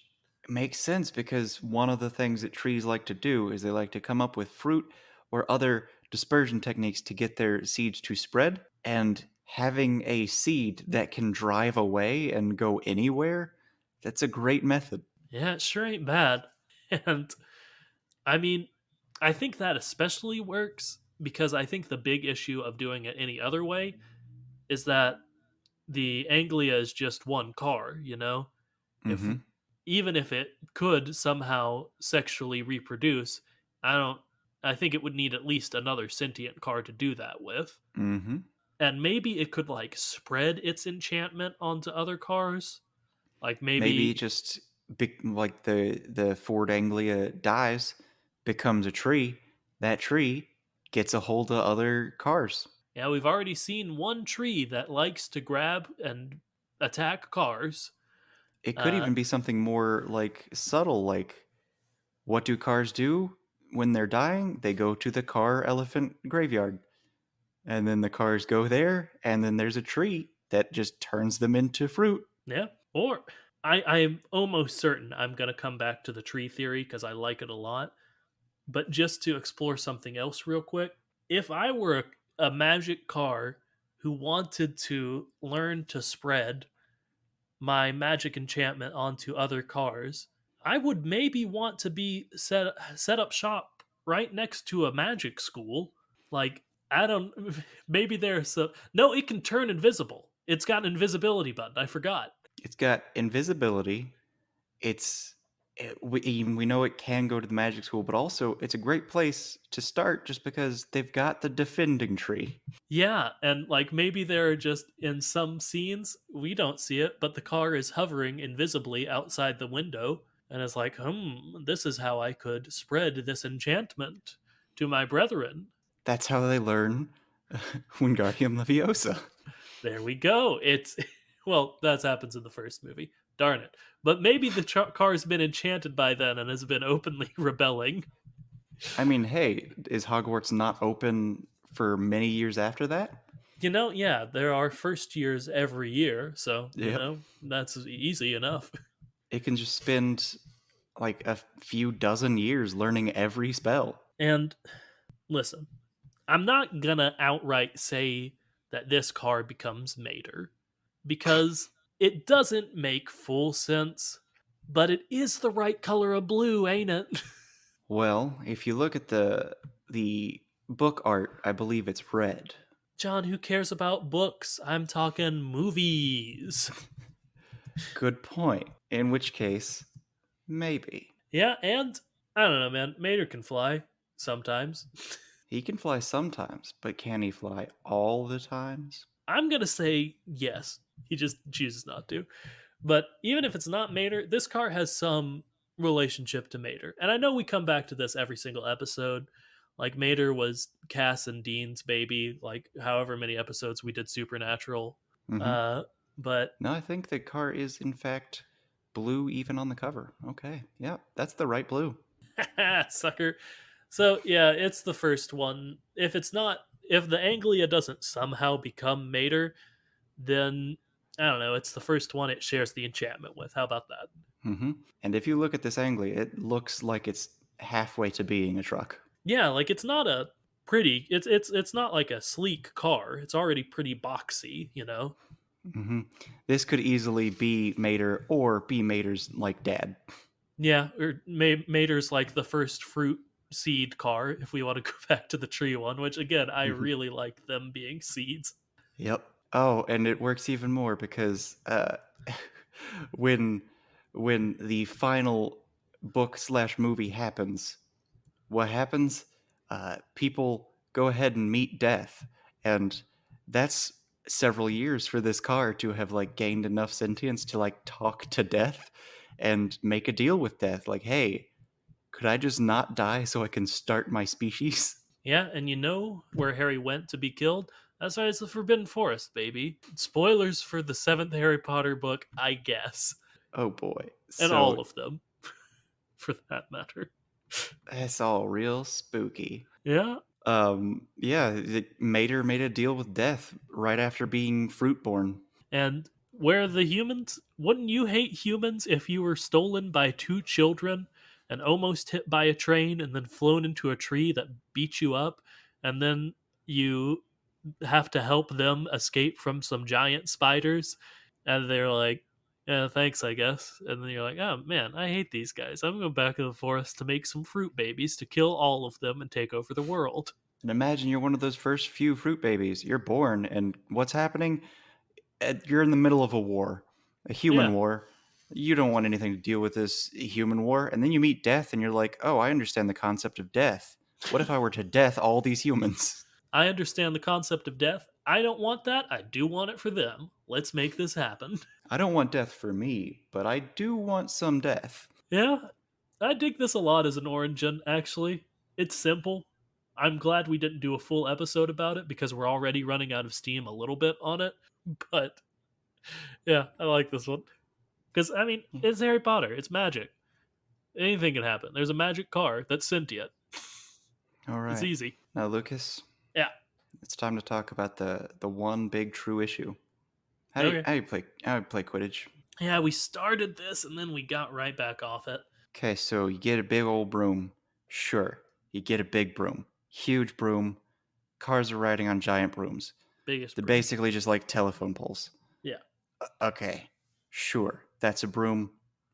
S2: makes sense because one of the things that trees like to do is they like to come up with fruit or other dispersion techniques to get their seeds to spread. And having a seed that can drive away and go anywhere, that's a great method.
S1: Yeah, it sure ain't bad. And I mean, I think that especially works because I think the big issue of doing it any other way is that the Anglia is just one car, if
S2: Mm-hmm.
S1: even if it could somehow sexually reproduce, I don't I think it would need at least another sentient car to do that with.
S2: Mm-hmm.
S1: And maybe it could like spread its enchantment onto other cars. Like
S2: Maybe
S1: maybe
S2: just like the Ford Anglia dies, becomes a tree. That tree gets a hold of other cars.
S1: yeah, we've already seen one tree that likes to grab and attack cars.
S2: It could
S1: Uh
S2: even be something more like subtle, like what do cars do when they're dying? They go to the car elephant graveyard. And then the cars go there, and then there's a tree that just turns them into fruit.
S1: yeah. Or I'm almost certain I'm gonna come back to the tree theory because I like it a lot. But just to explore something else real quick, if I were a magic car who wanted to learn to spread my magic enchantment onto other cars, I would maybe want to be set up shop right next to a magic school. Like I don't maybe there's a no, it can turn invisible. It's got an invisibility button. I forgot.
S2: It's got invisibility. We know it can go to the magic school, but also it's a great place to start just because they've got the defending tree.
S1: Yeah, and like maybe there are just in some scenes we don't see it, but the car is hovering invisibly outside the window and is like, this is how I could spread this enchantment to my brethren.
S2: That's how they learn Wingardium Leviosa.
S1: There we go. It's well, that happens in the first movie. Darn it. But maybe the car's been enchanted by then and has been openly rebelling.
S2: I mean, hey, is Hogwarts not open for many years after that?
S1: Yeah, there are first years every year, so,
S2: Yep.
S1: That's easy enough.
S2: It can just spend like a few dozen years learning every spell.
S1: And listen, I'm not gonna outright say that this car becomes Mater because it doesn't make full sense, but it is the right color of blue, ain't it?
S2: Well, if you look at the book art, I believe it's red.
S1: John, who cares about books? I'm talking movies.
S2: Good point. In which case, maybe.
S1: Yeah, and I don't know, man. Mater can fly sometimes.
S2: He can fly sometimes, but can he fly all the times?
S1: I'm gonna say yes. He just chooses not to. But even if it's not Mater, this car has some relationship to Mater. And I know we come back to this every single episode. Like Mater was Cass and Dean's baby, like however many episodes we did Supernatural.
S2: Mm-hmm.
S1: Uh, but
S2: No, I think the car is in fact blue even on the cover. Okay, yeah, that's the right blue.
S1: sucker. So yeah, it's the first one. If the Anglia doesn't somehow become Mater, then I don't know. It's the first one it shares the enchantment with. How about that?
S2: Mm-hmm. And if you look at this Anglia, it looks like it's halfway to being a truck.
S1: Yeah, like it's not a pretty. It's not like a sleek car. It's already pretty boxy.
S2: Mm-hmm. This could easily be Mater or be Mater's like dad.
S1: Yeah, or Mater's like the first fruit seed car. If we want to go back to the tree one, which again I
S2: Mm-hmm.
S1: really like them being seeds.
S2: Yep. Oh, and it works even more because when when the final book/movie happens, what happens? People go ahead and meet death, and that's several years for this car to have like gained enough sentience to like talk to death and make a deal with death. Like, hey, could I just not die so I can start my species?
S1: Yeah, and you know where Harry went to be killed? That's why it's the Forbidden Forest, baby. Spoilers for the seventh Harry Potter book, I guess.
S2: Oh boy.
S1: And
S2: So
S1: all of them, for that matter.
S2: that's all real spooky.
S1: Yeah.
S2: Yeah, Mater made a deal with death right after being fruitborn.
S1: And where the humans, wouldn't you hate humans if you were stolen by two children and almost hit by a train and then flown into a tree that beat you up? And then you have to help them escape from some giant spiders, and they're like, "Yeah, thanks, I guess." And then you're like, "Oh man, I hate these guys. I'm going back to the forest to make some fruit babies to kill all of them and take over the world."
S2: And imagine you're one of those first few fruit babies. You're born, and what's happening? you're in the middle of a war, a human
S1: Yeah.
S2: war. You don't want anything to deal with this human war. And then you meet death and you're like, oh, I understand the concept of death. What if I were to death all these humans?
S1: I understand the concept of death. I don't want that. I do want it for them. Let's make this happen.
S2: I don't want death for me, but I do want some death.
S1: Yeah, I dig this a lot as an origin, actually. It's simple. I'm glad we didn't do a full episode about it because we're already running out of steam a little bit on it. But yeah, I like this one. Because, I mean, it's Harry Potter, it's magic. Anything can happen. There's a magic car that's sentient.
S2: All right.
S1: It's easy.
S2: Now, Lucas.
S1: Yeah.
S2: It's time to talk about the one big true issue. How do you play Quidditch?
S1: Yeah, we started this and then we got right back off it.
S2: Okay, so you get a big old broom. Sure, you get a big broom, huge broom. Cars are riding on giant brooms.
S1: Biggest.
S2: They're
S1: broom.
S2: basically just like telephone poles.
S1: Yeah.
S2: Okay, sure, that's a broom.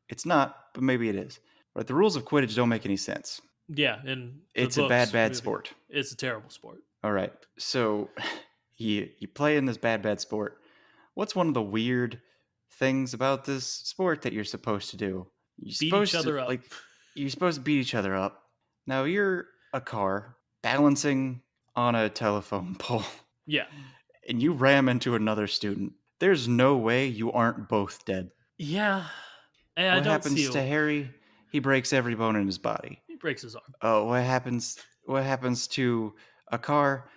S2: It's not, but maybe it is. But the rules of Quidditch don't make any sense.
S1: Yeah, and
S2: it's a bad sport.
S1: It's a terrible sport.
S2: All right, so you play in this bad sport. What's one of the weird things about this sport that you're supposed to do? You're
S1: beat
S2: supposed
S1: each other
S2: to,
S1: up.
S2: Like, you're supposed to beat each other up. Now you're a car balancing on a telephone pole.
S1: Yeah.
S2: And you ram into another student. There's no way you aren't both dead.
S1: Yeah. And
S2: what happens to Harry? He breaks every bone in his body.
S1: He breaks his arm.
S2: Oh, what happens to a car?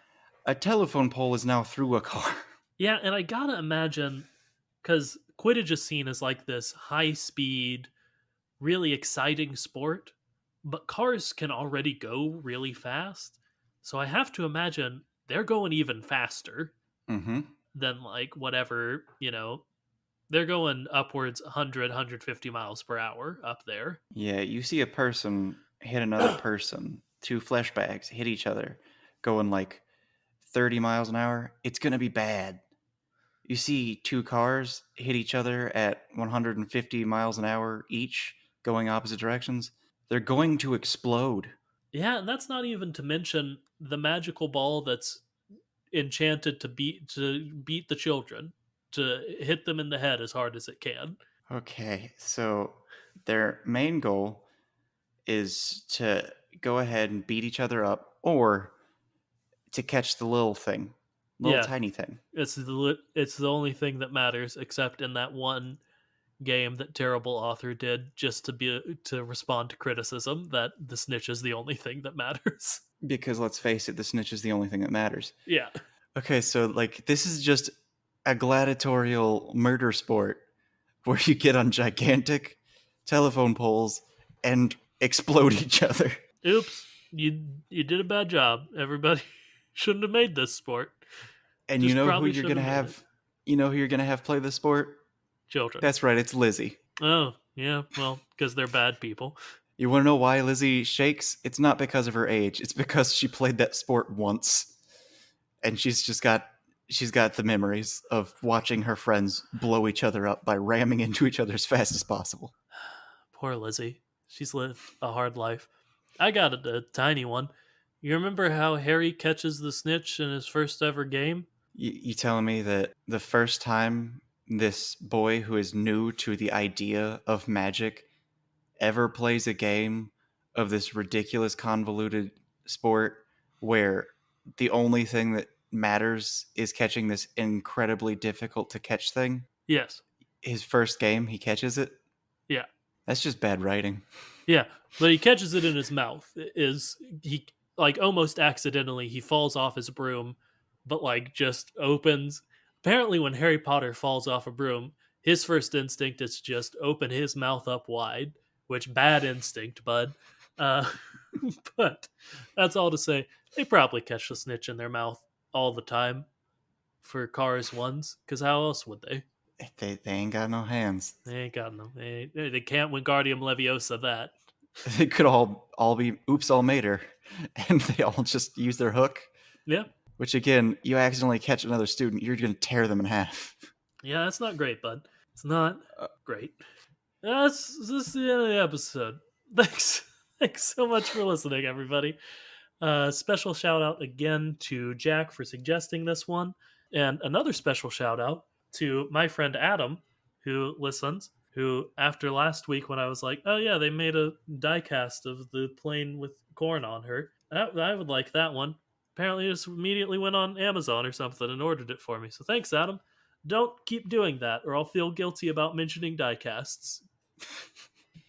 S2: A telephone pole is now through a car.
S1: Yeah, and I gotta imagine, because Quidditch is seen as like this high-speed, really exciting sport, but cars can already go really fast. So I have to imagine they're going even faster than like whatever, they're going upwards 100, 150 miles per hour up there.
S2: Yeah, you see a person hit another person. 2 flesh bags hit each other going like 30 miles an hour. It's going to be bad. You see 2 cars hit each other at 150 miles an hour each going opposite directions. They're going to explode.
S1: Yeah, and that's not even to mention the magical ball that's enchanted to beat the children, to hit them in the head as hard as it can.
S2: Okay, so their main goal is to go ahead and beat each other up, or to catch the little thing, tiny thing.
S1: It's the only thing that matters, except in that one game that terrible author did just to respond to criticism that the snitch is the only thing that matters.
S2: Because let's face it, the snitch is the only thing that matters.
S1: Yeah.
S2: Okay, so like this is just a gladiatorial murder sport where you get on gigantic telephone poles and explode each other.
S1: Oops, you did a bad job. Everybody shouldn't have made this sport.
S2: And you know who you're gonna have? You know who you're gonna have play this sport?
S1: Children.
S2: That's right, it's Lizzie.
S1: Oh, yeah, well, because they're bad people.
S2: You want to know why Lizzie shakes? It's not because of her age. It's because she played that sport once. And she's got the memories of watching her friends blow each other up by ramming into each other as fast as possible.
S1: Poor Lizzie. She's lived a hard life. I got a tiny one. You remember how Harry catches the snitch in his first ever game?
S2: You telling me that the first time this boy who is new to the idea of magic ever plays a game of this ridiculous convoluted sport where the only thing that matters is catching this incredibly difficult to catch thing?
S1: Yes.
S2: His first game, he catches it?
S1: Yeah.
S2: That's just bad writing.
S1: Yeah, but he catches it in his mouth. He like almost accidentally, he falls off his broom, but like just opens. Apparently when Harry Potter falls off a broom, his first instinct is just open his mouth up wide, which bad instinct, bud. But that's all to say, they probably catch the snitch in their mouth all the time for Cars ones, because how else would they?
S2: They ain't got no hands.
S1: They ain't got no. They can't Wingardium Leviosa that.
S2: They could all be Oops All Mater, and they all just use their hook.
S1: Yeah.
S2: Which again, you accidentally catch another student, you're going to tear them in half.
S1: Yeah, that's not great, bud. It's not great. This is the end of the episode. Thanks so much for listening, everybody. Special shout out again to Jack for suggesting this one, and another special shout out to my friend Adam, who listens, who after last week when I was like, oh yeah, they made a diecast of the plane with corn on her. I would like that one. Apparently just immediately went on Amazon or something and ordered it for me. So thanks, Adam. Don't keep doing that or I'll feel guilty about mentioning diecasts.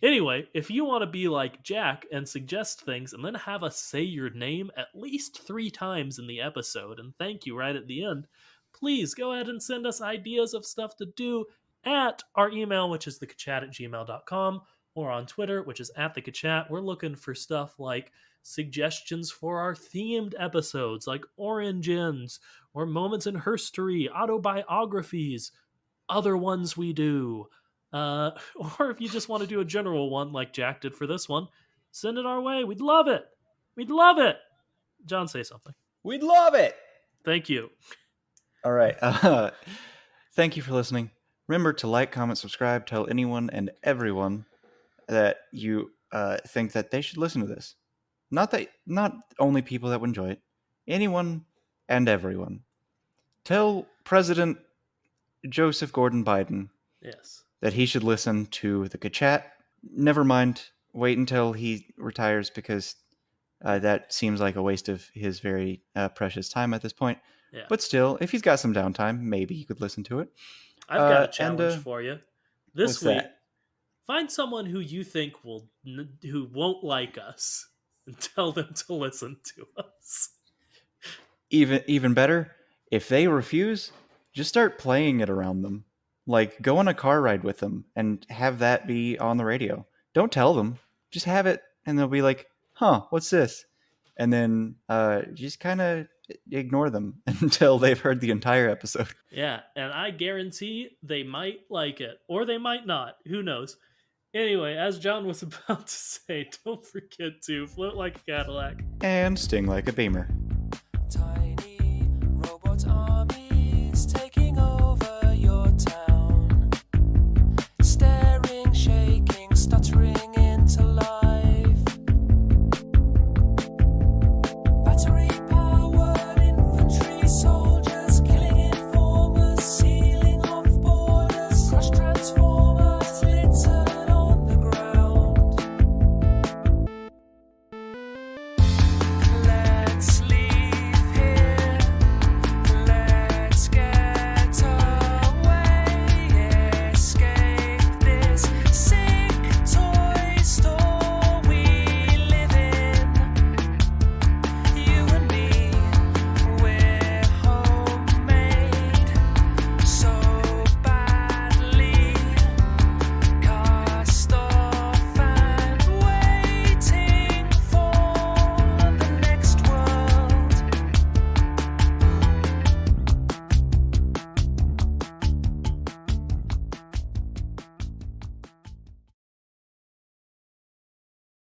S1: Anyway, if you want to be like Jack and suggest things and then have us say your name at least 3 times in the episode and thank you right at the end, please go ahead and send us ideas of stuff to do at our email, which is thekachat@gmail.com, or on Twitter, which is @thekachat. We're looking for stuff like suggestions for our themed episodes, like origins, or moments in history, autobiographies, other ones we do. Or if you just want to do a general one like Jack did for this one, send it our way. We'd love it. We'd love it. John, say something.
S2: We'd love it.
S1: Thank you.
S2: All right. Thank you for listening. Remember to like, comment, subscribe, tell anyone and everyone that you think that they should listen to this. Not only people that would enjoy it. Anyone and everyone. Tell President Joseph Gordon Biden
S1: Yes.
S2: that he should listen to the Kachat. Never mind. Wait until he retires because that seems like a waste of his very precious time at this point.
S1: Yeah.
S2: But still, if he's got some downtime, maybe you could listen to it.
S1: I've got a challenge for you. This
S2: what's
S1: week,
S2: that?
S1: find someone who you think who won't like us and tell them to listen to us.
S2: Even better, if they refuse, just start playing it around them. Like, go on a car ride with them and have that be on the radio. Don't tell them. Just have it, and they'll be like, huh, what's this? And then just kind of ignore them until they've heard the entire episode.
S1: Yeah, and I guarantee they might like it, or they might not. Who knows? Anyway, as John was about to say, don't forget to float like a Cadillac
S2: And sting like a beamer.
S4: Time